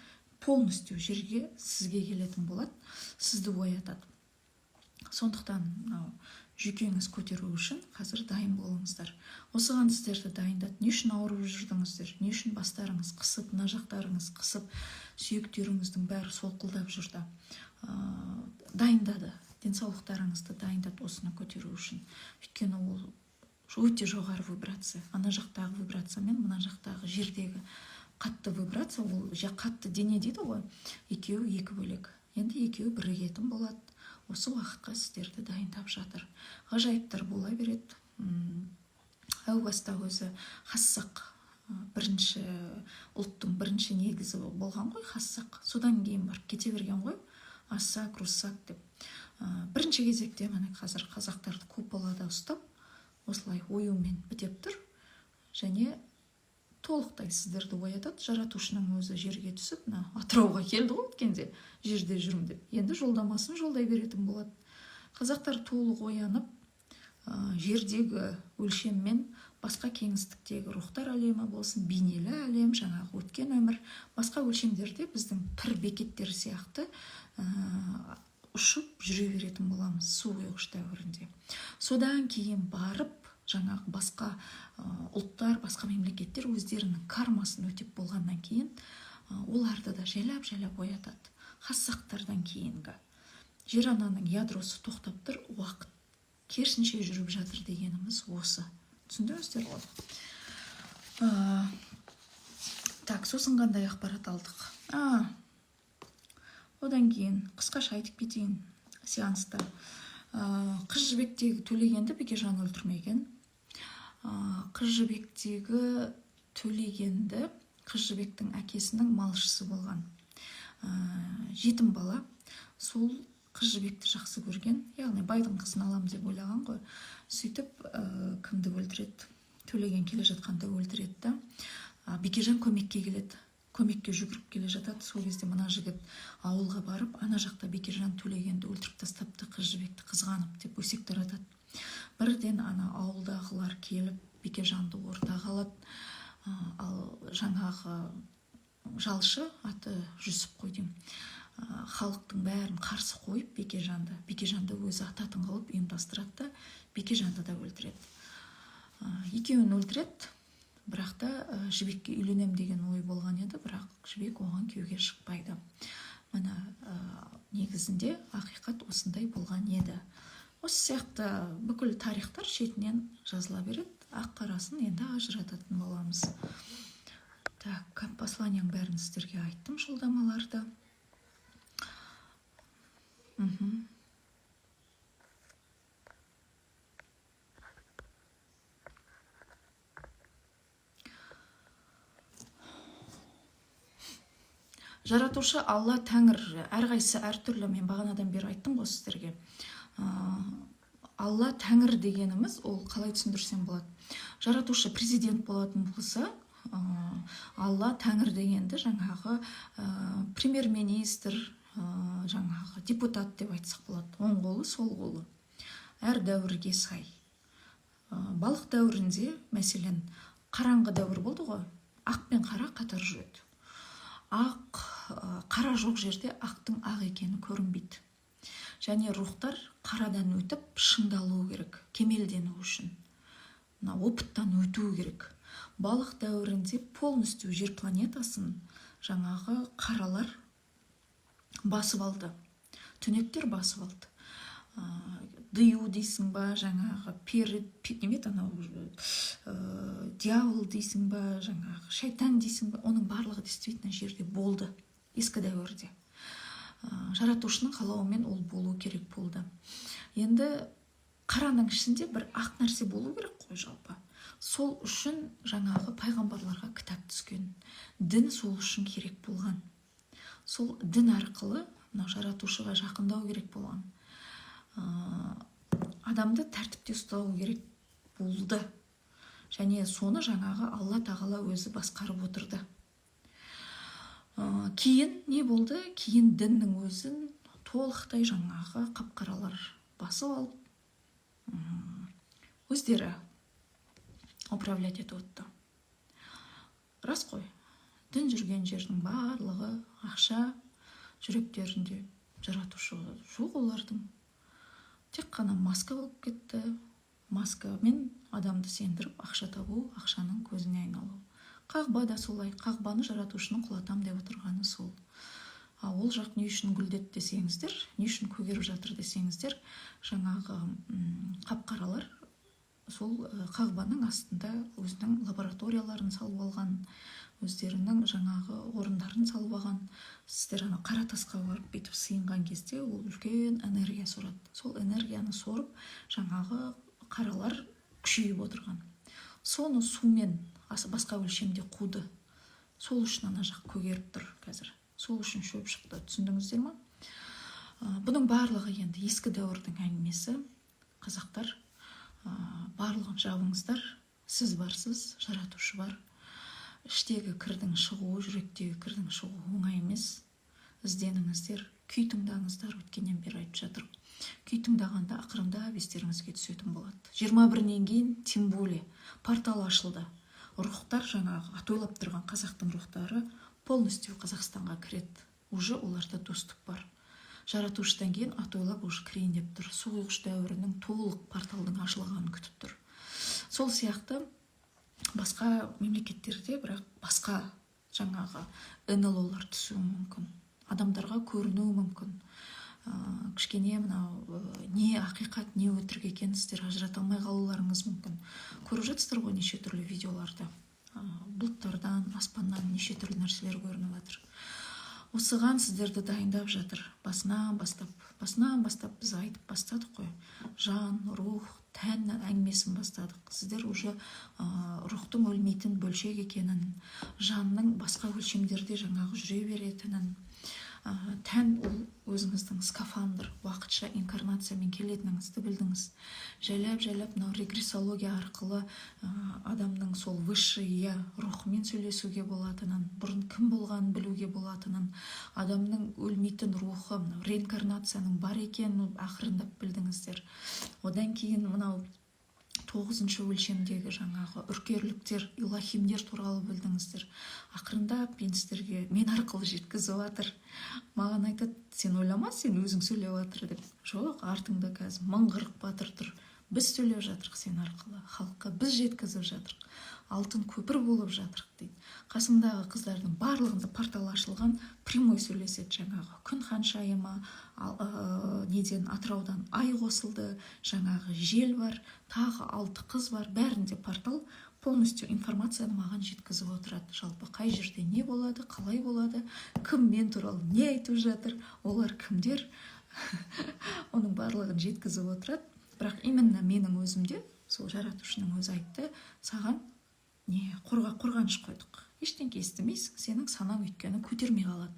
полностью жерге, сізге келетін болады, сізді оятады. Сондықтан жүйкеңіз көтеру үшін қазір дайын болыңыздар. Осыған сіздерді дайындады. Не үшін ауырып жүрдіңіздер? Не үшін бастарыңыз қысып, мына жақтарыңыз қысып, сүйектеріңіздің бәрі солқылдап жүрді? Дайындады денсаулықтарыңызды дайындат осыны көтеру үшін. Өйткені ол өте жоғары вибрация. Ана жақтағы вибрация мен мына жақтағы жердегі қатты вибрация, ол қатты дене дейді ғой, екеуі екі бөлек. Енді екеуі бірігетін болады. Осы уақытқа сіздерді дайындап жатыр. Ғажайыптар бола береді. Әу баста өзі хассақ, бірінші ұлттың бірінші негізі болған ғой хассақ. Содан кейін барып кете берген ғой ассақ, руссақ деп. Бірінші кезекте міне қазір қазақтарды куполада ұстап, осылай оюмен бітеп тұр. Және толықтай сіздерді оятады. Жаратушының өзі жерге түсіп, Атырауға келді ғой өткенде, жерде жүрмін деп. Енді жолдамасын жолдай беретін болады. Қазақтар толық оянып, жердегі өлшеммен басқа кеңістіктегі рухтар әлемі болсын, бейнелі әлем, жаңағы өткен өмір, басқа өлшемдерде біздің пір бекеттер сияқты ұшып жүре беретін боламыз су құйғыш дәуірінде. Содан кейін барып жаңағы басқа ұлттар, басқа мемлекеттер өздерінің кармасын өтеп болғаннан кейін оларды да жайлап оятады. Хассақтардан кейінгі жер ананың ядросы тоқтап тұр, уақыт керісінше жүріп жатыр дегеніміз осы. Түсіндіңіздер ғой? Так, сосын қандай ақпарат алдық? Одан кейін қысқаша айтып кетейін сеанста. Қыз жібектегі Төлегенді Бекежан өлтірмеген. Қыз жібектегі Төлегенді қыз жібектің әкесінің малшысы болған. Жетім бала. Сол қыз жібекті жақсы көрген, яғни байдың қызын алам деп ойлаған ғой. Сөйтіп кімді өлтіреді? Төлеген келе жатқанда өлтіреді. Бекежан көмекке келеді. Көмекке жүгіріп келе жатады. Сол кезде мына жігіт ауылға барып, ана жақта Бекежан Төлегенді өлтіріп тастапты, қыз жібекті қызғанып деп өсек таратады. Бірден ана ауылдағылар келіп Бекежанды ортаға алады. Ал жаңағы жалшы, аты Жүсіп қой деймін, халықтың бәрін қарсы қойып Бекежанды өзі ататын қылып ұйымдастырады да Бекежанды да өлтіреді. Екеуін өлтіреді. Бірақ та жібекке үйленем деген ой болған еді, бірақ жібек оған күйеуге шықпайды. Мына негізінде ақиқат осындай болған еді. Осы сияқты бүкіл тарихтар шетінен жазыла береді. Ақ қарасын енді ажырататын боламыз. Так, посланияның бәрін сіздерге айттым, жолдамаларды. Жаратушы Алла Тәңір, әрқайсысы әртүрлі, мен бағанадан бері айттым ғой сіздерге. Алла Тәңір дегеніміз, ол қалай түсіндірсем болады? Жаратушы президент болатын болса, Алла Тәңір дегенді жаңағы премьер-министр, жаңағы депутат деп айтсақ болады. Оң қолы, сол қолы. Әр дәуірге сай. Балық дәуірінде, мәселен, қараңғы дәуір болды ғой, ақ пен қара қатар жүреді. Қара жоқ жерде ақтың ақ екені көрінбейді. Және рухтар қарадан өтіп шыңдалу керек, кемелдену үшін. Опыттан өту керек. Балық дәуірінде полностью жер планетасын жаңағы қаралар басып алды. Түнектер басып алды. Дию дейсің ба, жаңағы дьявол дейсің ба, жаңағы шайтан дейсің ба, оның барлығы действительно жерде болды, ескі дәуірде. Жаратушының қалауымен ол болу керек болды. Енді қараның ішінде бір ақ нәрсе болу керек қой жалпы. Сол үшін жаңағы пайғамбарларға кітап түскен. Дін сол үшін керек болған. Сол дін арқылы жаратушыға жақындау керек болған. Адамды тәртіпте ұстау керек болды. Және соны жаңағы Алла тағала өзі басқарып отырды. Кейін не болды? Кейін діннің өзін толықтай жаңағы қап-қаралар басып алып, өздері управлять етіп отты. Рас қой, дін жүрген жердің барлығы ақша, жүректерінде жаратушы жоқ олардың. Тек қана маска болып кетті. Маскамен адамды сендіріп, ақша табу, ақшаның көзіне айналу. Қағба да солай. Қағбаны жаратушының құлатам деп отырғаны сол. Ол жақ не үшін гүлдеді десеңіздер, не үшін көгеріп жатыр десеңіздер, жаңағы қап-қаралар сол қағбаның астында өзінің лабораторияларын салып алған, өздерінің жаңағы орындарын салып алған. Сіздер қара тасқа барып бүйтіп сыйынған кезде ол үлкен энергия сорады. Сол энергияны сорып, жаңағы қаралар күшейіп отырған. Соны сумен басқа өлшемде қуды. Сол үшін ана жақ көгеріп тұр қазір. Сол үшін шөп шықты, түсіндіңіздер ма? Бұның барлығы енді ескі дәуірдің әңгімесі. Қазақтар, барлығын жабыңыздар. Сіз барсыз, жаратушы бар. Іштегі кірдің шығуы, жүректегі кірдің шығуы оңай емес. Ізденіңіздер, күй тыңдаңыздар, өткеннен бері айтып жатыр. Күй тыңдағанда ақырындап естеріңізге түсетін болады. 21-нен кейін тем более портал ашылды. Рухтар жаңағы атойлап тұрған қазақтың рухтары полностью Қазақстанға кіреді. Уже оларда достық бар. Жаратушыдан кейін атойлап уже кірейін деп тұр. Соғыс дәуірінің толық порталдың ашылғанын күтіп тұр. Сол сияқты басқа мемлекеттерде, бірақ басқа жаңағы НЛО-лар түсуі мүмкін. Адамдарға көрінуі мүмкін. Кішкене мынау не ақиқат, не өтірік екенін сіздер ажырата алмай қалуларыңыз мүмкін. Көріп жатсыздар ғой неше түрлі видеоларды. Бұлттардан, аспаннан неше түрлі нәрселер көрініп жатыр. Осыған сіздерді дайындап жатыр. Басынан бастап біз айтып бастадық қой. Жан, рух, тән әңгімесін бастадық. Сіздер уже рухтың өлмейтін бөлшек екенін, жанның басқа өлшемдерде жаңағы жүре беретінін, тән ол өзіңіздің скафандр, уақытша инкарнациямен келетініңізді білдіңіз. Жайлап мынау регрессология арқылы адамның сол высший я рухымен сөйлесуге болатынын, бұрын кім болғанын білуге болатынын, адамның өлмейтін рухы, реинкарнацияның бар екенін ақырындап білдіңіздер. Одан кейін мынау 9-шы өлшемдегі жаңағы үркерліктер, илахимдер туралы білдіңіздер. Ақырындап мен арқылы жеткізіп жатыр. Маған айтады, сен ойлама, сен өзің сөйлеп жатыр деп. Жоқ, артыңда қазір 1040 батыр тұр. Біз сөйлеп жатырық сен арқылы, халыққа біз жеткізіп жатырық. Алтын көпір болып жатырық дейді. Қасымдағы қыздардың барлығында портал ашылған, прямой сөйлеседі жаңағы. Күн ханшайымы, неден Атыраудан ай қосылды, жаңағы жел бар, тағы 6 қыз бар, бәрінде портал полностью информацияны маған жеткізіп отырады. Жалпы қай жерде не болады, қалай болады, кім мен туралы не айтып жатыр, олар кімдер, оның барлығын жеткізіп отырады. Бірақ именно менің өзімде, сол жаратушының өзі айтты, саған қорғаныш қойдық. Ештеңке естімейсің, сенің санаң өйткені көтермей қалады.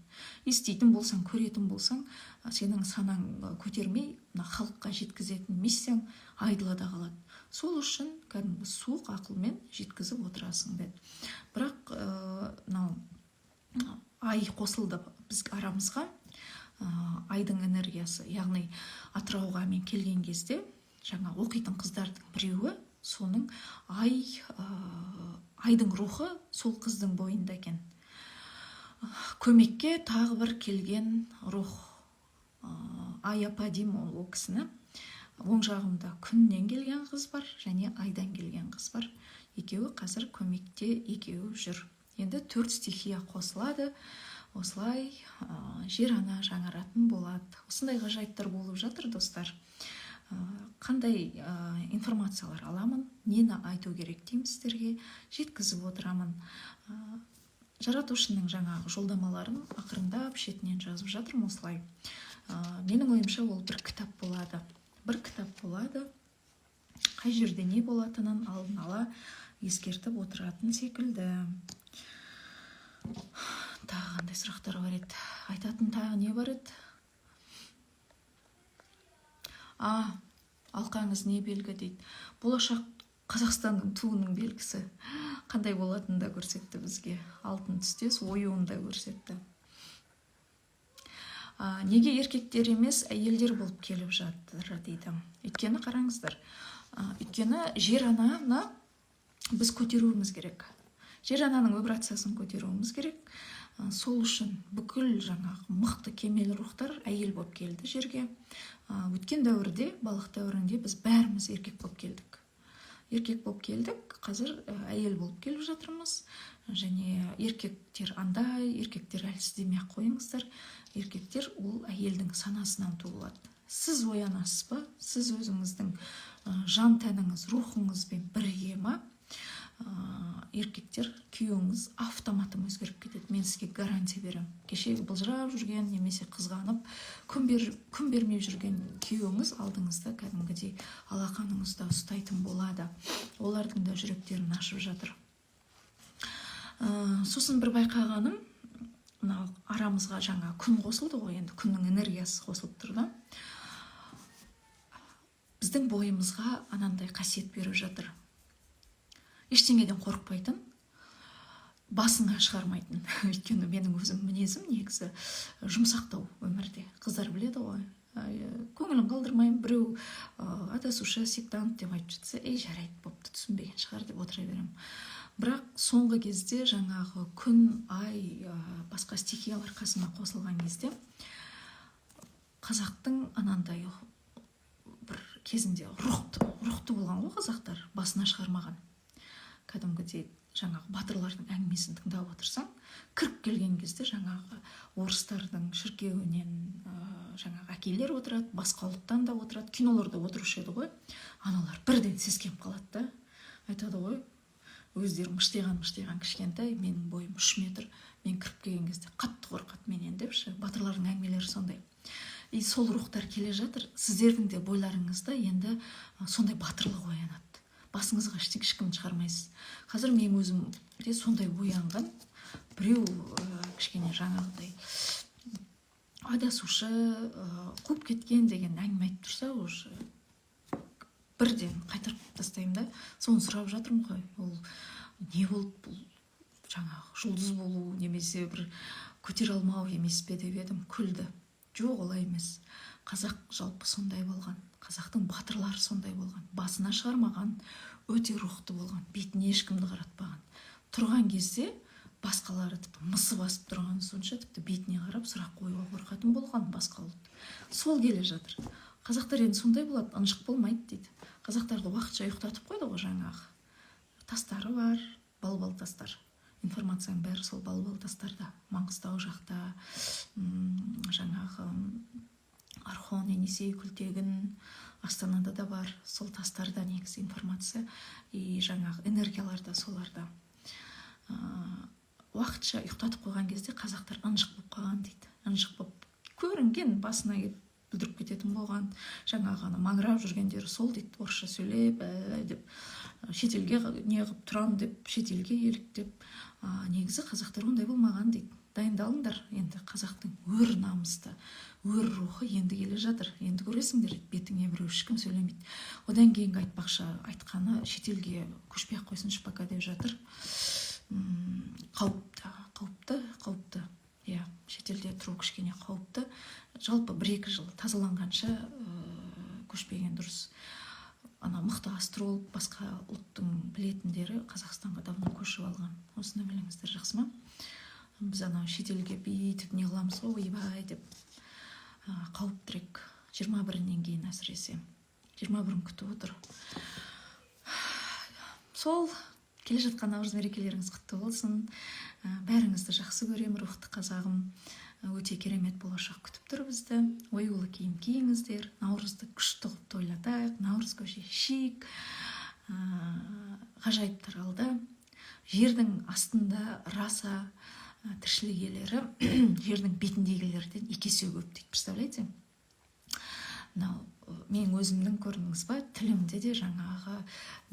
Еститін болсаң, көретін болсаң, сенің санаң көтермей, халыққа жеткізетін миссияң айдылада қалады. Сол үшін кәдімгі суық ақылмен жеткізіп отырасың деді. Бірақ ай қосылды біз арамызға, айдың энергиясы, яғни Атырауға мен келген кезде жаңа оқитын қыздардың біреуі, соның айдың рухы сол қыздың бойында екен. Көмекке тағы бір келген рух, ай апа деймін ол кісіні. Оң жағымда күннен келген қыз бар, және айдан келген қыз бар. Екеуі қазір көмекте, екеуі жүр. Енді 4 стихия қосылады. Осылай жер ана жаңаратын болады. Осындай ғажайыптар болып жатыр, достар. Қандай информациялар аламын, нені айту керек деймін сіздерге, жеткізіп отырамын. Жаратушының жаңағы жолдамаларын ақырындап шетінен жазып жатырмын осылай. Менің ойымша ол бір кітап болады. Қай жерде не болатынын алдын ала ескертіп отыратын секілді. Тағы қандай сұрақтар бар еді? Айтатын тағы не бар еді? Алқаңыз не белгі дейді. Болашақ Қазақстанның туының белгісі. Қандай болатынын да көрсетті бізге. Алтын түстес оюын да көрсетті. Неге еркектер емес, әйелдер болып келіп жатыр дейді. Өйткені қараңыздар. Өйткені жер ананы біз көтеруіміз керек. Жер ананың вибрациясын көтеруіміз керек. Сол үшін бүкіл жаңағы мықты кемел рухтар әйел болып келді жерге. Өткен дәуірде, балық дәуірінде біз бәріміз еркек болып келдік. еркек болып келдік, қазір әйел болып келіп жатырмыз. Және еркектер андай, еркектер әлсіз демей ақ қойыңыздар. Еркектер ол әйелдің санасынан туылады. Сіз оянасыз ба? Сіз өзіңіздің жан тәніңіз, рухыңызбен бірге ма? Еркектер, күйеуіңіз автоматом өзгеріп кетеді. Мен сізге гарантия беремін. Кешегі былжырап жүрген немесе қызғанып күн бермей жүрген күйеуіңіз алдыңызда кәдімгідей алақаныңызда ұстайтын болады. Олардың да жүректерін ашып жатыр. Сосын бір байқағаным, мынау арамызға жаңа күн қосылды ғой, енді күннің энергиясы қосылып тұр да. Біздің бойымызға анандай қасиет беріп жатыр. Ештеңеден қорықпайтын, басыңа шығармайтын. Өйткені менің өзім мінезім негізі жұмсақтау өмірде. Қыздар біледі ғой. Көңілін қалдырмаймын, біреу адасушы, сектант деп айтып жатса, жарайды, бопты, түсінбеген шығар деп отыра беремін. Бірақ соңғы кезде жаңағы күн, ай, басқа стихиялар қасыма қосылған кезде қазақтың анандай бір кезінде рухты болған ғой қазақтар, басына шығармаған. Кәдімгідей жаңағы батырлардың әңгімесін тыңдап отырсаң, кіріп келген кезде жаңағы орыстардың шіркеуінен жаңағы әкелер отырады, басқа ұлттан да отырады, киноларда отырушы еді ғой. Аналар бірден сескеніп қалады да. Айтады ғой, өздері мыштиған кішкентай, менің бойым 3 метр, мен кіріп келген кезде қатты қорқады менен депші. Батырлардың әңгімелері сондай. И сол рухтар келе жатыр. Сіздердің де бойларыңызда енді сондай батырлық оянады. Басыңызға ешкімді шығармайсыз. Қазір мен өзім де сондай оянған. Біреу кішкене жаңағыдай адасушы, қуып кеткен деген әңгіме айтып тұрса, уже бірден қайтарып тастаймын да. Соны сұрап жатырмын ғой. Ол не болды, бұл жаңағы жұлдыз болу немесе бір көтере алмау емес пе деп едім, күлді. Жоқ, олай емес. Қазақ жалпы сондай болған. Қазақтың батырлары сондай болған. Басына шығармаған, өте рухты болған, бетіне ешкімді қаратпаған. Тұрған кезде басқалары тіпті мысы басып тұрған сонша тіпті бетіне қарап сұрақ қоюға қорқатын болған басқа ұлт. Сол келе жатыр. Қазақтар енді сондай болады, ынжық болмайды дейді. Қазақтарды уақытша ұйықтатып қойды ғой жаңағы. Тастары бар, балбал тастар. Информацияның бәрі сол балбал тастарда. Маңғыстау жақта жаңағы Архон, Енисей, Күлтегін, Астанада да бар. Сол тастарда негізі информация и жаңағы энергияларда соларда. Уақытша ұйықтатып қойған кезде қазақтар ынжық болып қалған дейді. Ынжық болып көрінген басына келіп бүлдіріп кететін болған. Жаңағы маңырап жүргендері сол дейді. Орысша сөйлеп деп шетелге не қылып тұрам деп шетелге еліктеп. Негізі қазақтар ондай болмаған дейді. Дайындалыңдар, енді қазақтың өр намысты, өр рухы енді келе жатыр. Енді көресіңдер, бетіңе біреу ешкім сөйлемейді. Одан кейінгі айтқаны шетелге көшпей ақ қойсыншы пока деп жатыр. Қауіпті. Иә, шетелде тұру кішкене қауіпті. Жалпы 1-2 жыл тазаланғанша көшпеген дұрыс. Мықты астролог, басқа ұлттың білетіндері Қазақстанға давно көшіп алған. Осыны біліңіздер, жақсы ма? Біз шетелге бүйтіп не қыламыз ғой, ойбай деп қауіптірек. 21-нен кейін әсіресе. 21-ін күтіп отыр. Сол келе жатқан наурыз мерекелеріңіз құтты болсын. Бәріңізді жақсы көремін, рухты қазағым. Өте керемет болашақ күтіп тұр бізді. Оюлы киім киіңіздер. Наурызды күшті қылып тойлатайық. Наурыз көше шик. Ғажайыптар алда. Жердің астында раса тіршілік иелері жердің бетіндегілерден 2 есе көп дейді. Представляете? Мен өзімнің көрдіңіз ба, тілімде де жаңағы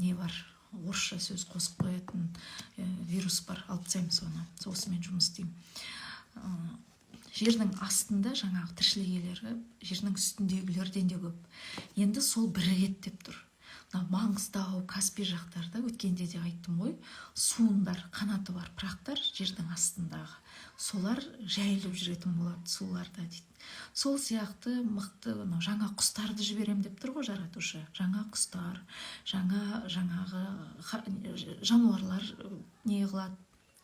не бар, орысша сөз қосып қоятын вирус бар. Алып тастаймын соны. Осымен жұмыс істеймін. Жердің астында жаңағы тіршілік иелері жердің үстіндегілерден де көп. Енді сол бірігеді деп тұр. Маңғыстау, Каспий жақтарда өткенде де айттым ғой, суындар, қанаты бар пырақтар жердің астындағы. Солар жайылып жүретін болады суларда дейді. Сол сияқты мықты жаңа құстарды жіберем деп тұр ғой жаратушы. Жаңа құстар, жаңағы жануарлар не қылады,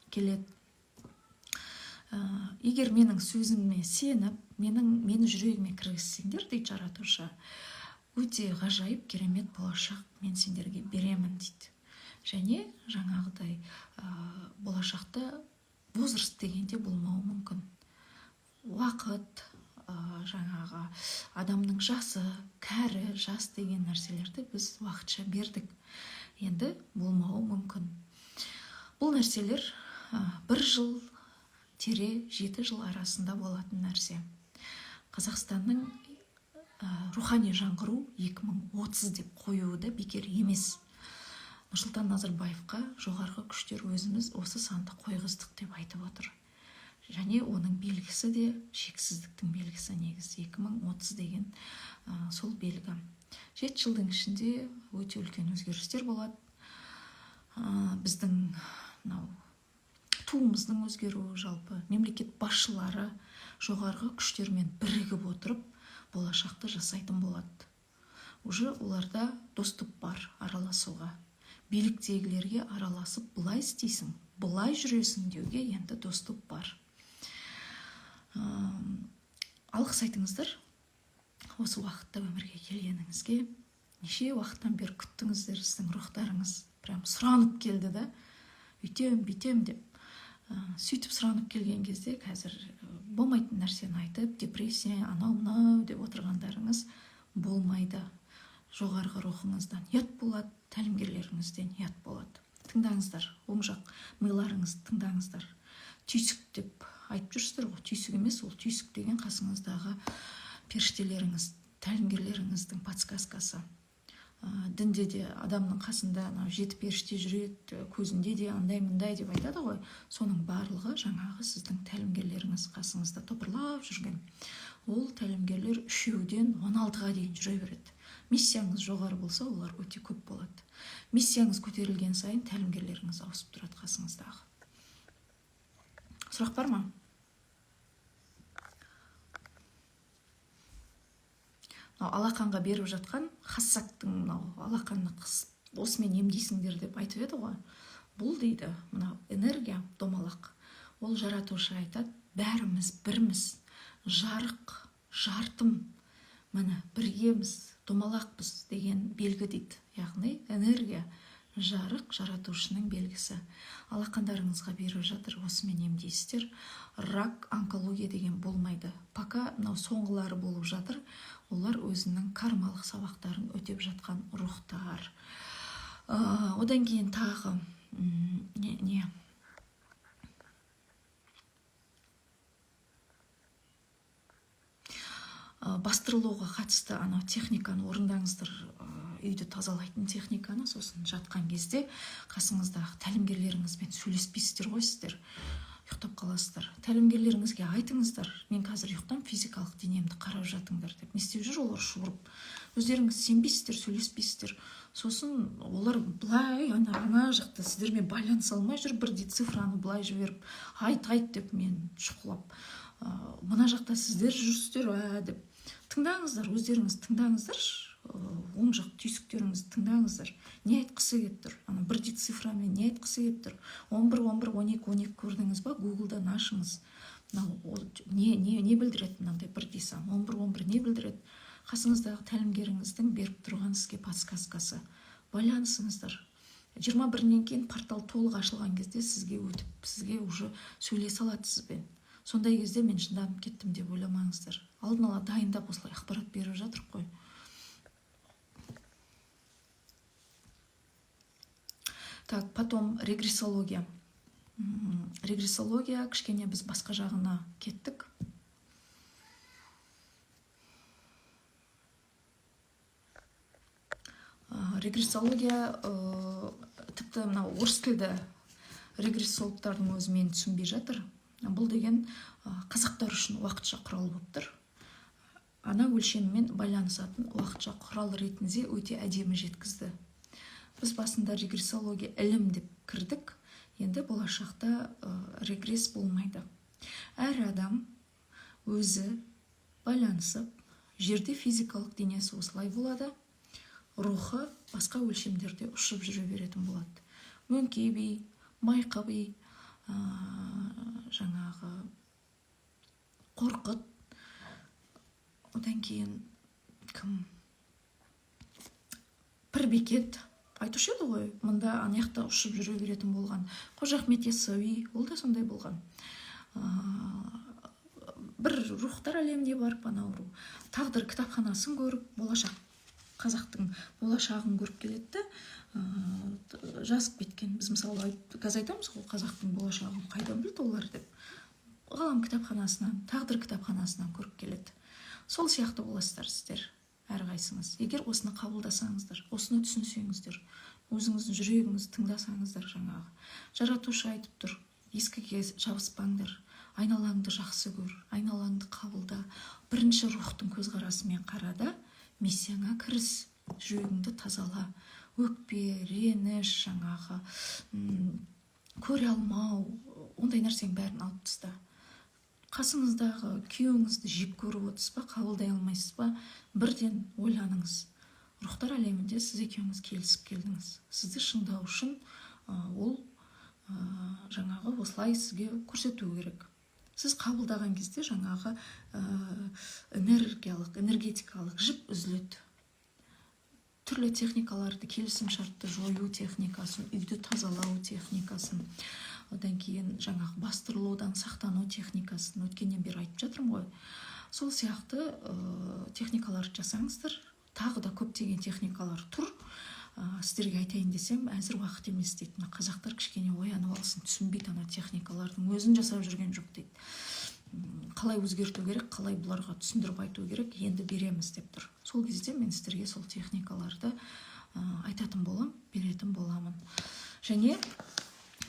келеді. Егер менің сөзіме сеніп, мені жүрегіме кіргізсеңдер дейді жаратушы, өте ғажайып керемет болашақ мен сендерге беремін дейді. Және жаңағыдай болашақта возраст дегенде болмауы мүмкін. Уақыт, жаңағы адамның жасы, кәрі, жас деген нәрселерді біз уақытша бердік. Енді болмауы мүмкін. Бұл нәрселер 1 жыл тире 7 жыл арасында болатын нәрсе. Қазақстанның рухани жаңғыру 2030 деп қоюы да бекер емес. Нұрсұлтан Назарбаевқа жоғарғы күштер өзіміз осы санды қойғыздық деп айтып отыр. Және оның белгісі де шексіздіктің белгісі негізі. 2030 деген сол белгі. 7 жылдың ішінде өте үлкен өзгерістер болады. Біздің туымыздың өзгеруі, жалпы мемлекет басшылары жоғарғы күштермен бірігіп отырып болашақты жасайтын болады. Уже оларда доступ бар араласуға. Биліктегілерге араласып, былай істейсің, былай жүресің деуге енді доступ бар. Алғыс айтыңыздар осы уақытта өмірге келгеніңізге. Неше уақыттан бері күттіңіздер, сіздің рухтарыңыз прям сұранып келді да, үйтем, бүйтем деп. Сөйтіп сұранып келген кезде қазір болмайтын нәрсені айтып, депрессия, анау-мынау деп отырғандарыңыз болмайды. Жоғарғы рухыңыздан ұят болады, тәлімгерлеріңізден ұят болады. Тыңдаңыздар, оң жақ миларыңызды тыңдаңыздар. Түйсік деп айтып жүрсіздер ғой, түйсік емес, ол түйсік деген қасыңыздағы періштелеріңіз, тәлімгерлеріңіздің подсказкасы. Дінде де адамның қасында 7 періште жүреді, көзінде де андай-мындай деп айтады ғой. Соның барлығы жаңағы сіздің тәлімгерлеріңіз қасыңызда топырлап жүрген. Ол тәлімгерлер 3-ден 16-ға дейін жүре береді. Миссияңыз жоғары болса, олар өте көп болады. Миссияңыз көтерілген сайын тәлімгерлеріңіз ауысып тұрады қасыңыздағы. Сұрақ бар ма? Алақанға беріп жатқан хассактың алақанны осымен емдейсіңдер деп айтып еді ғой. Бұл дейді, энергия, домалақ. Ол жаратушы айтады, бәріміз бірміз, жарық, жартым, біргеміз, домалақпыз деген белгі дейді. Яғни энергия, жарық жаратушының белгісі. Алақандарыңызға беріп жатыр, осымен емдейсіздер. Рак, онкология деген болмайды. Пока соңғылары болып жатыр, олар өзінің кармалық сабақтарын өтеп жатқан рухтар. Одан кейін тағы бастырылуға қатысты техниканы орындаңыздар, үйді тазалайтын техниканы. Сосын жатқан кезде қасыңыздағы тәлімгерлеріңізбен сөйлеспейсіздер ғой, сіздер ұйықтап қаласыздар. Тәлімгерлеріңізге айтыңыздар, мен қазір ұйықтам, физикалық денемді қарап жатыңдар деп. Не істеп жүр олар шуырып? Өздеріңіз сенбейсіздер, сөйлеспейсіздер. Сосын олар былай ана жақта сіздермен байланыс алмай жүр, бірдей цифраны былай жіберіп, айт деп мен шұқылап. Мына жақта сіздер жүрсіздер деп. Тыңдаңыздар, өздеріңіз тыңдаңыздар, оң жақ түйсіктеріңізді тыңдаңыздар. Не айтқысы келіп тұр? Бірдей цифрамен не айтқысы келіп тұр? 11, 11, 12, 12 көрдіңіз ба? Гуглдан ашыңыз. Не білдіреді мынандай бірдей сан? 11, 11 не білдіреді? Қасыңыздағы тәлімгеріңіздің беріп тұрған сізге подсказкасы. Байланысыңыздар. 21-нен кейін портал толық ашылған кезде сізге өтіп, сізге уже сөйлесе алады сізбен. Сондай кезде мен шынданып кеттім деп ойламаңыздар. Алдын ала дайындап осылай ақпарат беріп жатыр қой. Так, потом регрессология. Регрессология, кішкене біз басқа жағына кеттік. Регрессология, тіпті орыс тілді регрессологтардың өзі мені түсінбей жатыр. Бұл деген қазақтар үшін уақытша құрал болып тұр. Ана өлшеммен байланысатын уақытша құрал ретінде өте әдемі жеткізді. Біз басында регрессология ілім деп кірдік, енді болашақта регресс болмайды. Әр адам өзі байланысып, жерде физикалық денесі осылай болады, рухы басқа өлшемдерде ұшып жүре беретін болады. Мөңкей, майқы, жаңағы қорқыт, одан кейін кім? бекет айтушы еді ғой, мында ана ұшып жүре беретін болған. Қожа Ахмет Яссауи, ол да сондай болған. Бір рухтар әлеміне барып, анау тағдыр кітапханасын көріп, болашақ қазақтың болашағын көріп келеді, жазып кеткен. Біз мысалы қазір айтамыз ғой, қазақтың болашағын қайдан білді олар деп. Ғалам кітапханасынан, тағдыр кітапханасынан көріп келеді. Сол сияқты боласыздар сіздер, әрқайсыңыз. Егер осыны қабылдасаңыздар, осыны түсінсеңіздер, өзіңіздің жүрегіңізді тыңдасаңыздар, жаңағы жаратушы айтып тұр, ескіге жабыспаңдар, айналаңды жақсы көр, айналаңды қабылда, бірінші рухтың көзқарасымен қарада, миссияңа кіріс, жүрегіңді тазала, өкпе, реніш, жаңағы көре алмау, ондай нәрсенің бәрін алып таста. Қасыңыздағы күйеуіңізді жек көріп отырсыз ба, қабылдай алмайсыз ба, бірден ойланыңыз. Рухтар әлемінде сіз екеуіңіз келісіп келдіңіз. Сізді шыңдау үшін ол жаңағы осылай сізге көрсету керек. Сіз қабылдаған кезде жаңағы энергетикалық жіп үзіледі. Түрлі техникаларды, келісім шартты жою техникасын, үйді тазалау техникасын, одан кейін жаңағы бастырылудан сақтану техникасын өткеннен бері айтып жатырмын ғой. Сол сияқты техникаларды жасаңыздар. Тағы да көптеген техникалар тұр. Сіздерге айтайын десем, әзір уақыт емес дейді. Қазақтар кішкене оянып алсын, түсінбейді ана техникалардың өзін жасап жүрген жоқ дейді. Қалай өзгерту керек, қалай бұларға түсіндіріп айту керек, енді береміз деп тұр. Сол кезде мен сіздерге сол техникаларды айтатын болам, беретін боламын. Және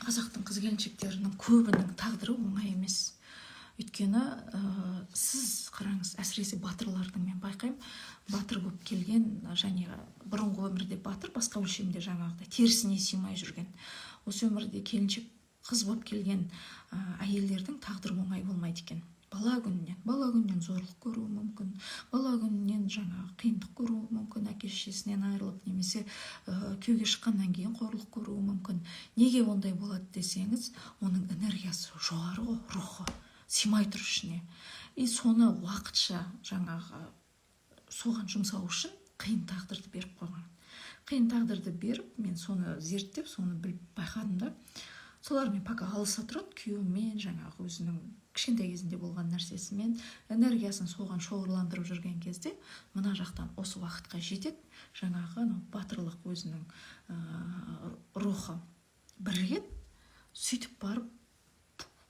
қазақтың қыз-келіншектерінің көбінің тағдыры оңай емес. Өйткені сіз қараңыз, әсіресе батырлардың, мен байқаймын, батыр көп келген, және бұрынғы өмірде батыр, басқа өлшемде жаңағыдай терісіне сыймай жүрген. Осы өмірде келіншек қыз болып келген әйелдердің тағдыры оңай болмайды екен. Бала күннен зорлық көруі мүмкін, бала күннен жаңағы қиындық көруі мүмкін, әке-шешесінен айырылып, немесе күйеуге шыққаннан кейін қорлық көруі мүмкін. Неге ондай болады десеңіз, оның энергиясы жоғары ғой, рухы сыймай тұр ішіне. И соны уақытша жаңағы соған жұмсау үшін қиын тағдырды беріп қойған. Қиын тағдырды беріп, мен соны зерттеп, соны біліп байқадым да. Солармен пока алыса тұрады, күйеуімен, жаңағы өзінің кішкентай кезінде болған нәрсесімен, энергиясын соған шоғырландырып жүрген кезде, мына жақтан осы уақытқа жетеді, жаңағы батырлық өзінің рухы бірігеді, сөйтіп барып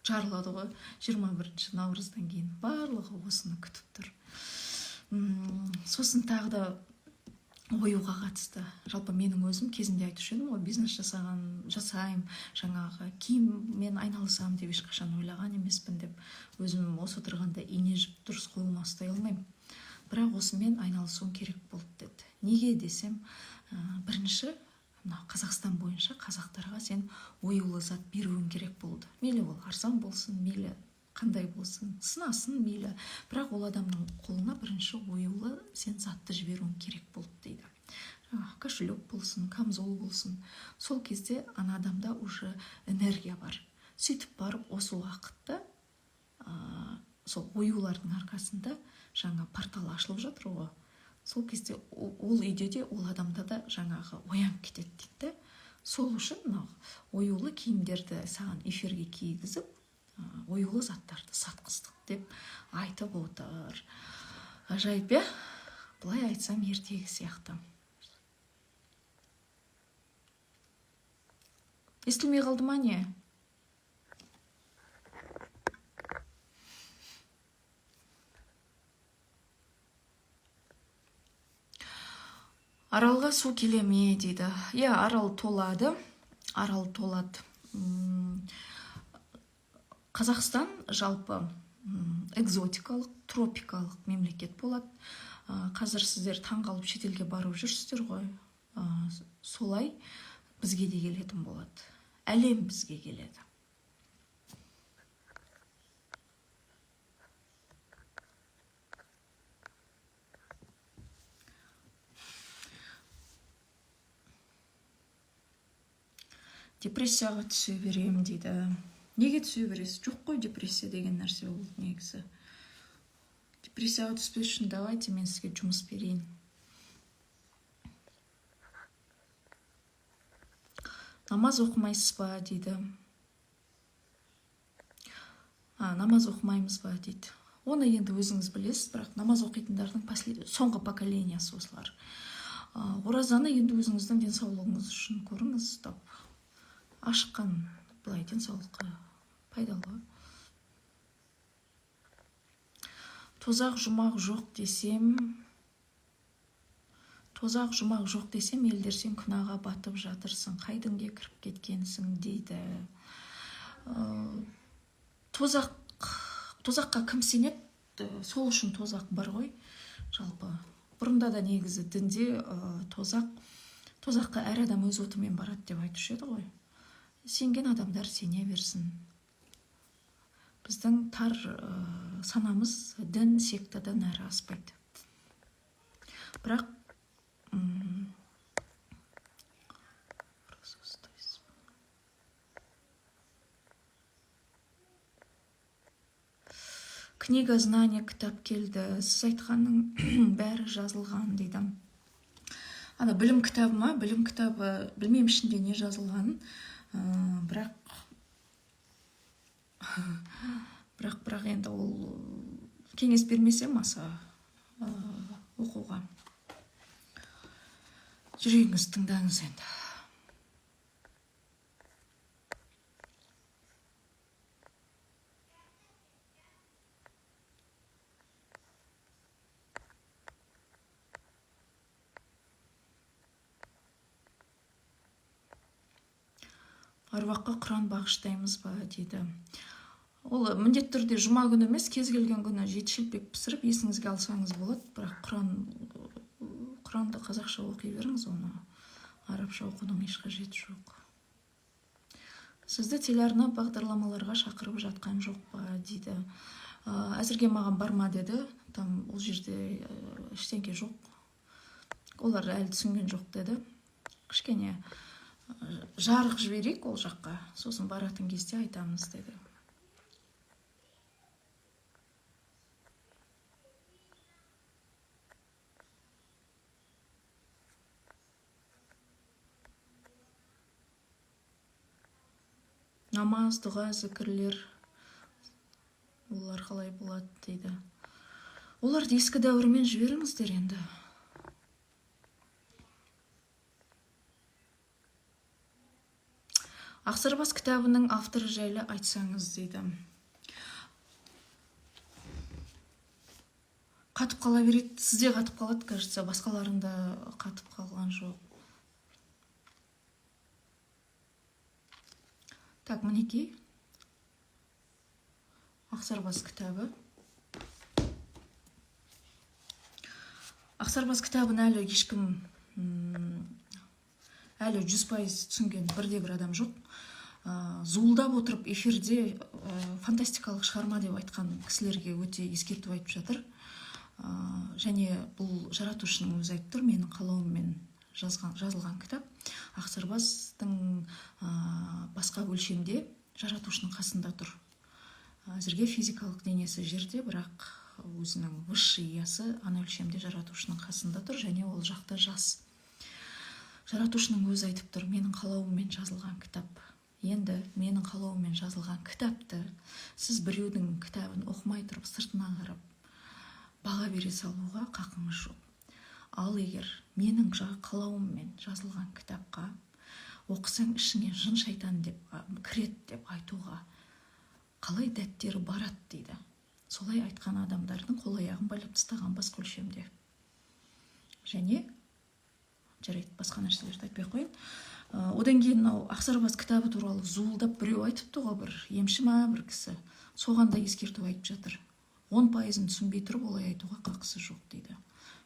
жарылады ғой. 21 наурыздан кейін барлығы осыны күтіп тұр. Сосын тағы да оюға қатысты. Жалпы менің өзім кезінде айтушы едім ғой, бизнес жасаймын, жаңағы киіммен айналысамын деп ешқашан ойлаған емеспін деп. Өзім осы отырғанда ине жіп дұрыс қолыма ұстай алмаймын. Бірақ осымен айналысуым керек болды деді. Неге десем, бірінші Қазақстан бойынша қазақтарға сен оюлы зат беруің керек болды. Мейлі ол арзан болсын, мейлі қандай болсын, сынасын мейлі. Бірақ ол адамның қолына бірінші оюлы сен затты жіберуің керек болды дейді. Кошелек болсын, камзол болсын. Сол кезде ана адамда уже энергия бар. Сөйтіп барып осы уақытта сол оюлардың арқасында жаңа портал ашылып жатыр ғой. Сол кезде ол үйде де, ол адамда да жаңағы оянып кетеді дейді. Сол үшін оюлы киімдерді саған эфирге кигізіп, оюлы заттарды сатқыздық деп айтып отыр. Ғажайып, былай айтсам ертегі сияқты. Естілмей қалды ма не? Аралға су келе ме дейді. Арал толады. Қазақстан жалпы экзотикалық, тропикалық мемлекет болады. Қазір сіздер таңғалып шетелге барып жүрсіздер ғой. Солай бізге де келетін болады. Әлем бізге келеді. Депрессияға түсе берем дейді. Неге түсе бересіз? Жоқ қой депрессия деген нәрсе ол негізі. Депрессияға түспес үшін давайте мен сізге жұмыс берейін. Намаз оқымайсыз ба дейді. Намаз оқымаймыз ба дейді. Оны енді өзіңіз білесіз, бірақ намаз оқитындардың соңғы поколениясы осылар. Оразаны енді өзіңіздің денсаулығыңыз үшін көріңіз, ашыққан былай денсаулыққа пайдалы. Тозақ жұмақ жоқ десем, елдер сен күнәға батып жатырсың, қайдынге кіріп кеткенсің дейді. Тозаққа кім сенеді? Сол үшін тозақ бар ғой. Жалпы бұрында да негізі дінде тозаққа әр адам өз отымен барады деп айтушы еді ғой. Сенген адамдар сене берсін. Біздің тар санамыз дін сектадан әрі аспайды. Бірақ книга знания кітап келді. Сіз айтқанның бәрі жазылған дейді. Білім кітабы ма? Білім кітабы, білмеймін ішінде не жазылғанын. Бірақ енді ол кеңес бермесем аса оқуға. Жүрегіңіз тыңдаңыз енді. Аруаққа Құран бағыштаймыз ба дейді. Ол міндетті түрде жұма күні емес, кез келген күні жеті-шелпек пісіріп есіңізге алсаңыз болады. Бірақ Құранды қазақша оқи беріңіз, оны арабша оқудың еш қажеті жоқ. Сізді телеарна бағдарламаларға шақырып жатқан жоқ па дейді. Әзірге маған барма деді. Ол жерде ештеңе жоқ. Олар әлі түсінген жоқ деді. Кішкене жарық жіберейік ол жаққа, сосын баратын кезде айтамыз деді. Намаз, дұға, зікірлер, олар қалай болады дейді. Оларды ескі дәуірмен жіберіңіздер енді. Ақсарбас кітабының авторы жайлы айтсаңыз дейді. Қатып қала береді. Сізде қатып қалады, кажется, басқаларында қатып қалған жоқ. Так, мінекей. Ақсарбас кітабы. Ақсарбас кітабын әлі ешкім әлі 100% түсінген бірде-бір адам жоқ. Зуылдап отырып эфирде фантастикалық шығарма деп айтқан кісілерге өте ескертіп айтып жатыр. Және бұл жаратушының өзі айтып тұр, менің қалауыммен жазылған кітап. Ақсарбастың басқа өлшемде жаратушының қасында тұр. Әзірге физикалық денесі жерде, бірақ өзінің высший иясы ана өлшемде жаратушының қасында тұр, және ол жақта жас. Жаратушының өзі айтып тұр, менің қалауыммен жазылған кітап. Енді менің қалауыммен жазылған кітапты сіз біреудің кітабын оқымай тұрып, сыртынан қарап, баға бере салуға қақыңыз жоқ. Ал егер менің қалауыммен жазылған кітапқа оқысаң ішіңе жын шайтан деп кіреді деп айтуға қалай дәттері барады дейді. Солай айтқан адамдардың қол аяғын байлап тастаған басқа өлшемде. Және жарайды, басқа нәрселерді айтпай қойын. Одан кейін Ақсарбас кітабы туралы зуылдап біреу айтыпты ғой, бір емші ма бір кісі. Соған да ескертіп айтып жатыр. 10%-ын түсінбей тұрып олай айтуға қақысы жоқ дейді.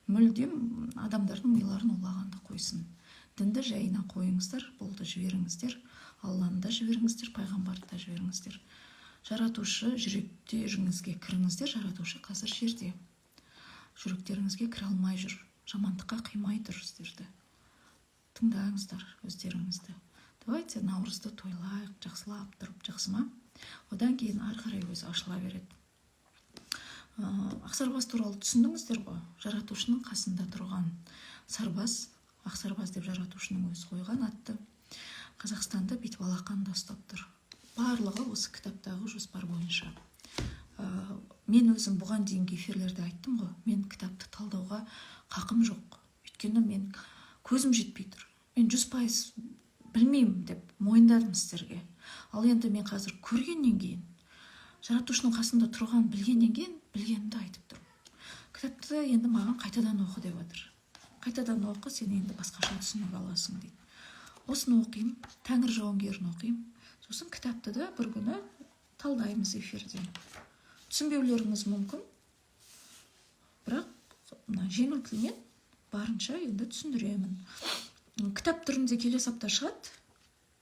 Мүлдем адамдардың миларын улағанды қойсын. Дінді жайына қойыңыздар, болды, жіберіңіздер. Алланы да жіберіңіздер, пайғамбарды да жіберіңіздер. Жаратушы жүректеріңізге кіріңіздер, жаратушы қазір жерде. Жүректеріңізге кіре алмай жүр, жамандыққа қимай тұр сіздерді. Тыңдаңыздар өздеріңізді. Давайте наурызды тойлайық, жақсылап тұрып, жақсы ма? Одан кейін ары қарай өзі ашыла береді. Ақсарбас туралы түсіндіңіздер ғой? Жаратушының қасында тұрған сарбаз, Ақсарбас деп жаратушының өзі қойған атты. Қазақстанды бүйтіп алақанда ұстап тұр. Барлығы осы кітаптағы жоспар бойынша. Мен өзім бұған дейінгі эфирлерде айттым ғой, мен кітапты талдауға қақым жоқ. Өйткені мен көзім жетпей тұр. Мен 100% білмеймін деп мойындадым сіздерге. Ал енді мен қазір көргеннен кейін, жаратушының қасында тұрған білгеннен кейін, білгенімді айтып тұрмын. Кітапты енді маған қайтадан оқы деп жатыр. Қайтадан оқы, сен енді басқаша түсініп аласың дейді. Осыны оқимын, Тәңір жауынгерін оқимын. Сосын кітапты да бір күні талдаймыз эфирде. Түсінбеулеріңіз мүмкін, бірақ жеңіл тілмен барынша енді түсіндіремін. Кітап түрінде келесі апта шығады.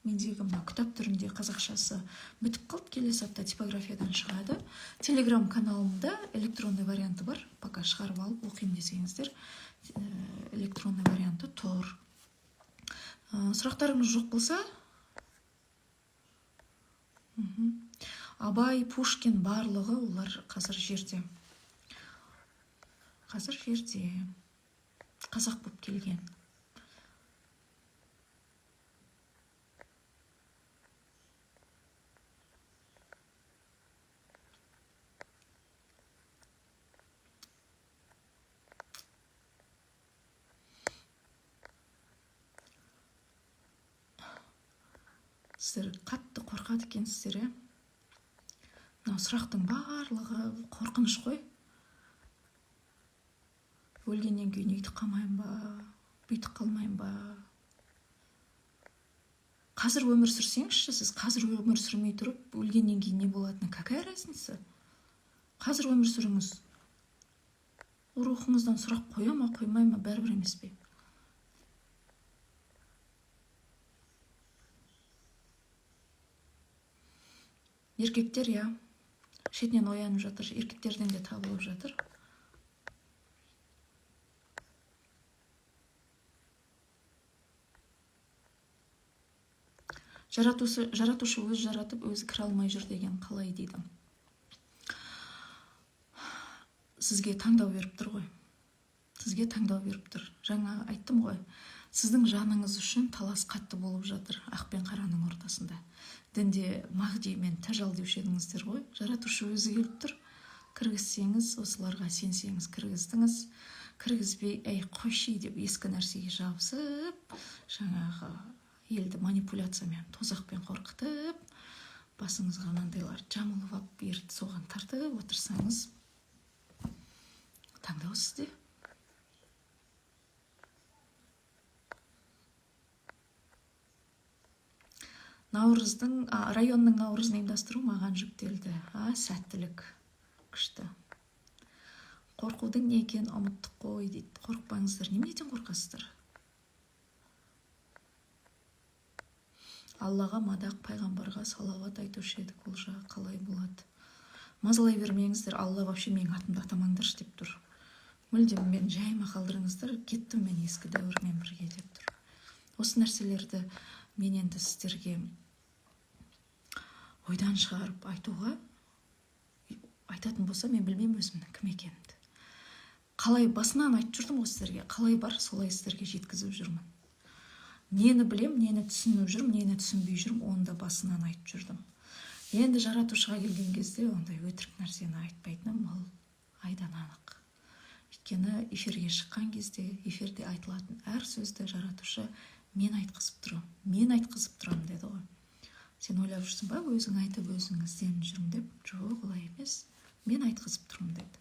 Мендегі мына кітап түрінде қазақшасы бітіп қалды, келесі апта типографиядан шығады. Телеграм каналымда электронный варианты бар. Пока шығарып алып оқимын десеңіздер, электронный варианты тұр. Сұрақтарыңыз жоқ болса, Абай, Пушкин барлығы олар қазір жерде. Қазір жерде. Қазақ болып келген. Сіздер қатты қорқады екенсіздер, мынау сұрақтың барлығы қорқыныш қой. Өлгеннен кейін өйтіп қалмайын ба, бүйтіп қалмайын ба. Қазір өмір сүрсеңізші, сіз қазір өмір сүрмей тұрып, өлгеннен кейін не болатыны какая разница? Қазір өмір сүріңіз. Рухыңыздан сұрақ қоя ма, қоймай ма, бәрібір емес пе? Еркектер, шетінен оянып жатыр, еркектерден де табылып жатыр. Жаратушы өз жаратып, өзі кіре алмай жүр деген қалай дейді. Сізге таңдау беріп тұр ғой. Сізге таңдау беріп тұр. Жаңа айттым ғой, сіздің жаныңыз үшін талас қатты болып жатыр, ақ пен қараның ортасында. Дінде Мағди мен Тәжал деуші едіңіздер ғой. Жаратушы өзі келіп тұр. Кіргізсеңіз, осыларға сенсеңіз кіргіздіңіз. Кіргізбей, қойшы деп ескі нәрсеге жабысып, жаңағы елді манипуляциямен, тозақпен қорқытып, басыңызға мынандайлар жамылып алып, ерді соған тартып отырсаңыз, таңдау сізде. Районның наурызын ұйымдастыру маған жүктелді. Сәттілік, күшті. Қорқудың не екенін ұмыттық қой дейді. Қорықпаңыздар, неменеден қорқасыздар? Аллаға мадақ, пайғамбарға салауат айтушы едік, ол жағы қалай болады? Мазалай бермеңіздер, Алла вообще менің атымды атамаңдаршы деп тұр. Мүлдем мен жайыма қалдырыңыздар, кеттім мен ескі дәуірмен бірге деп тұр. Осы нәрселерді мен енді сіздерге ойдан шығарып айтуға, айтатын болса, мен білмеймін өзімнің кім екенімді. Қалай басынан айтып жүрдім ғой сіздерге, қалай бар, солай сіздерге жеткізіп жүрмін. Нені білем, нені түсініп жүрмін, нені түсінбей жүрмін, оны да басынан айтып жүрдім. Енді жаратушыға келген кезде ондай өтірік нәрсені айтпайтыным ол айдан анық. Өйткені эфирге шыққан кезде, эфирде айтылатын әр сөзді жаратушы мен айтқызып тұрам деді ғой. Сен ойлап жүрсің ба, өзің айтып, өзің ізденіп жүрмін деп? Жоқ, олай емес. Мен айтқызып тұрмын деді.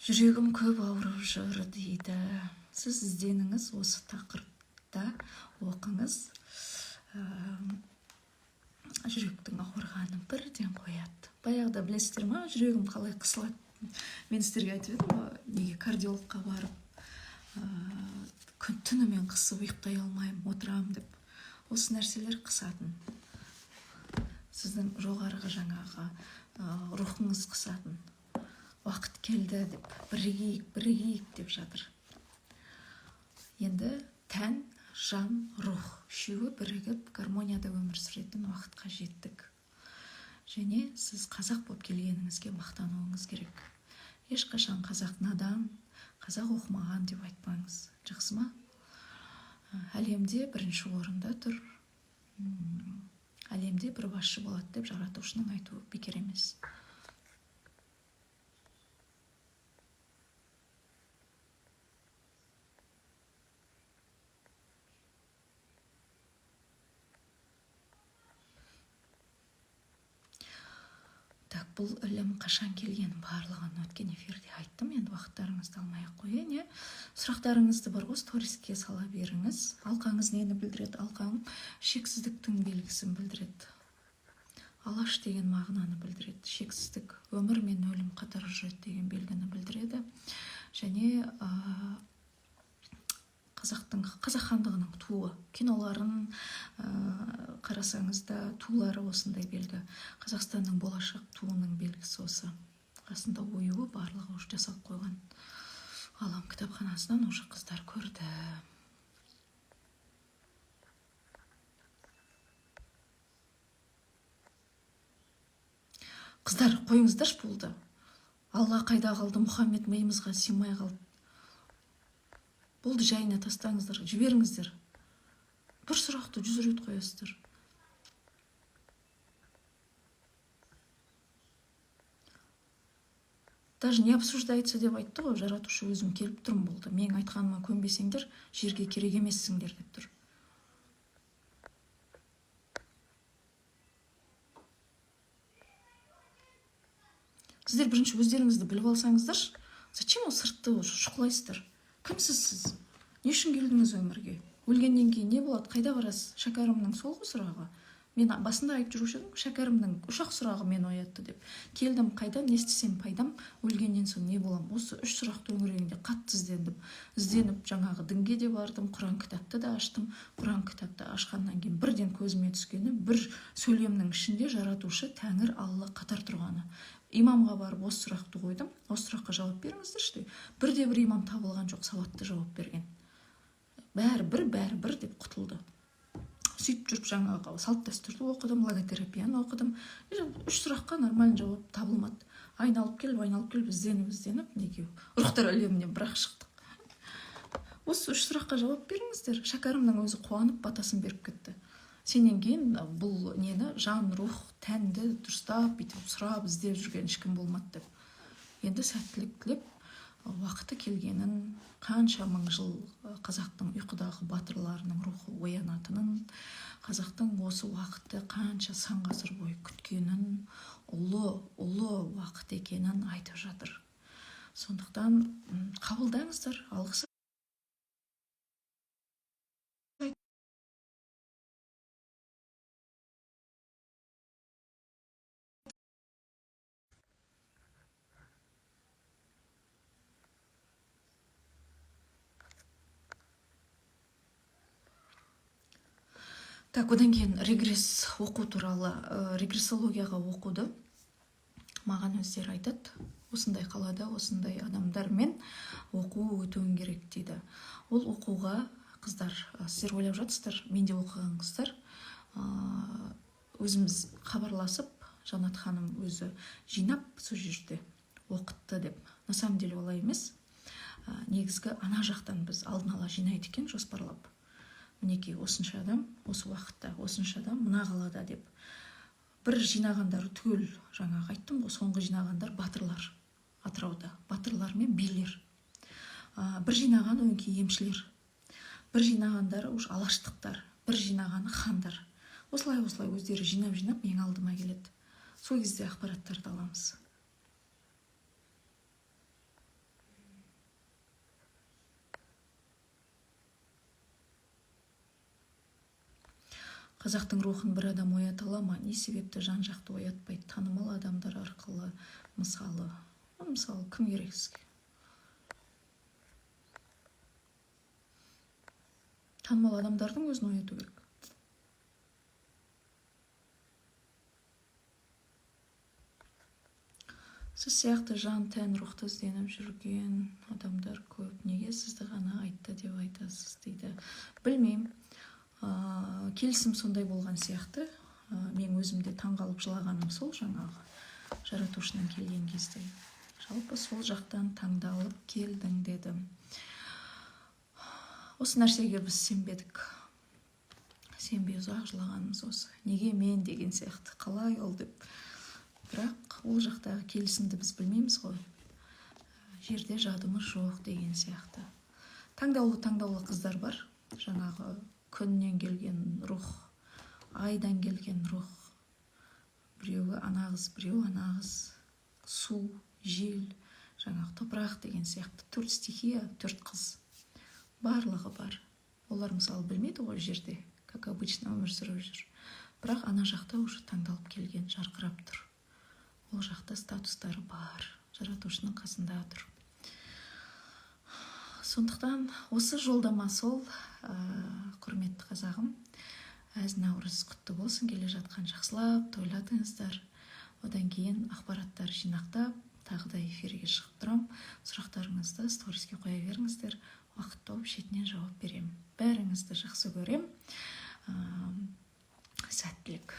Жүрегім көп ауырып жүр дейді. Сіз ізденіңіз, осы тақырыпта оқыңыз. Жүректің ауырғанын бірден қояды. Баяғыда білесіздер ма, жүрегім қалай қысылады? Мен сіздерге айтып едім, неге кардиологқа барып, түнімен қысып ұйықтай алмаймын, отырамын деп. Осы нәрселер қысатын. Сіздің жоғарғы жаңағы рухыңыз қысатын. Уақыт келді деп, бірігейік деп жатыр. Енді тән, жан, рух үшеуі бірігіп гармонияда өмір сүретін уақытқа жеттік. Және сіз қазақ болып келгеніңізге мақтануыңыз керек. Ешқашан қазақ надан, қазақ оқымаған деп айтпаңыз. Жақсы ма? Әлемде бірінші орында тұр. Әлемде бір басшы болады деп жаратушының айтуы бекер емес. Так, бұл ілім қашан келген барлығын өткен эфирде айттым. Енді уақыттарыңызды алмай ақ қояйын. Сұрақтарыңызды бар ғой, сториске сала беріңіз. Алқаңыз нені білдіреді? Алқаң шексіздіктің белгісін білдіреді. Алаш деген мағынаны білдіреді. Шексіздік, өмір мен өлім қатар жүреді деген белгіні білдіреді. Және қазақ хандығының туы, киноларын қарасаңызда туылары осындай белгі. Қазақстанның болашақ туының белгісі осы. Қасында оюы барлығы уже жасалып қойған. Ғалам кітапханасынан уже қыздар көрді. Қыздар, қойыңыздаршы болды. Алла қайда қалды, Мұхаммед миымызға сыймай қалды. Болды, жайына тастаңыздар, жіберіңіздер. Бір сұрақты 100 рет қоясыздар. Даже не обсуждается деп айтты ғой, жаратушы өзім келіп тұрмын болды. Мен айтқаныма көнбесеңдер, жерге керек емессіңдер деп тұр. Сіздер бірінші өздеріңізді біліп алсаңыздар, зачем ол сыртты шұқылайсыздар? Кімсіз сіз? Не үшін келдіңіз өмірге? Өлгеннен кейін не болады? Қайда барасыз? Шәкәрімнің сол ғой сұрағы. Мен басында айтып жүруші едім, Шәкәрімнің ұшақ сұрағы мен оятты деп. Келдім, қайдан, не істесем пайдам, өлгеннен соң не болам? Осы 3 сұрақ төңірегінде қатты ізденіп, жаңағы дінге де бардым, Құран кітапты да аштым. Құран кітапты ашқаннан кейін бірден көзіме түскені, бір сөйлемнің ішінде жаратушы Тәңір Алла қатар тұрғаны. Имамға барып осы сұрақты қойдым. Осы сұраққа жауап беріңіздерші. Бірде-бір имам табылған жоқ, сауатты жауап берген. Бәрі деп құтылды. Сөйтіп жүріп жаңағы салт дәстүрді оқыдым, логотерапияны оқыдым. 3 сұраққа нормальный жауап табылмады. Айналып келіп, ізденіп, неге рухтар әлемінен бірақ шықтық. Осы 3 сұраққа жауап беріңіздер. Шәкәрімнің өзі қуанып батасын беріп кетті. Сенен кейін бұл нені, жан, рух, тәнді дұрыстап, бүйтіп сұрап, іздеп жүрген ешкім болмады деп. Енді сәттілік тілеп, уақыты келгенін, қанша мың жыл қазақтың ұйқыдағы батырларының рухы оянатынын, қазақтың осы уақытты қанша сан ғасыр бойы күткенін, ұлы уақыт екенін айтып жатыр. Сондықтан қабылдаңыздар, алғысы. Так, одан кейін регресс оқу туралы, регрессологияға оқуды маған өздері айтады. Осындай қалада, осындай адамдармен оқу өтуің керек дейді. Ол оқуға қыздар, сіздер ойлап жатсыздар, мен де оқыған қыздар, өзіміз хабарласып, Жанат ханым өзі жинап сол жерде оқытты деп. На самом деле олай емес. Негізгі ана жақтан біз алдын ала жинайды екен, жоспарлап. Мінекей осынша адам, осы уақытта, осынша адам мына қалада деп. Бір жинағандар түгел, жаңағы айттым ғой, соңғы жинағандар батырлар. Атырауда батырлар мен билер. Бір жинаған өңкей емшілер. Бір жинағандары уж алаштықтар. Бір жинағаны хандар. Осылай өздері жинап мен алдыма келеді. Сол кезде ақпараттарды аламыз. Қазақтың рухын бір адам оята ала ма? Не себепті жан-жақты оятпайды? Танымал адамдар арқылы, мысалы кім керек сізге? Танымал адамдардың өзін ояту керек. Сіз сияқты жан, тән, рухты ізденіп жүрген адамдар көп. Неге сізді ғана айтты деп айтасыз дейді. Білмеймін. Келісім сондай болған сияқты. Мен өзімде таңғалып жылағаным сол жаңағы жаратушының келген кезде. Жалпы сол жақтан таңдалып келдің дедім. Осы нәрсеге біз сенбедік. Сенбей ұзақ жылағанымыз осы. Неге мен деген сияқты, қалай ол деп. Бірақ ол жақтағы келісімді біз білмейміз ғой. Жерде жадымыз жоқ деген сияқты. Таңдаулы қыздар бар. Жаңағы күннен келген рух, айдан келген рух. Біреуі ана қыз, біреуі ана қыз. Су, жел, жаңағы топырақ деген сияқты 4 стихия, 4 қыз. Барлығы бар. Олар мысалы білмейді ғой жерде, как обычно өмір сүріп жүр. Бірақ ана жақта уже таңдалып келген, жарқырап тұр. Ол жақта статустары бар, жаратушының қасында тұр. Сондықтан осы жолдама сол, құрметті қазағым. Әз Наурыз құтты болсын, келе жатқан жақсылап тойлатыңыздар. Одан кейін ақпараттар жинақтап, тағы да эфирге шығып тұрам. Сұрақтарыңызды сториске қоя беріңіздер. Уақыт тауып шетінен жауап берем. Бәріңізді жақсы көрем. Сәттілік.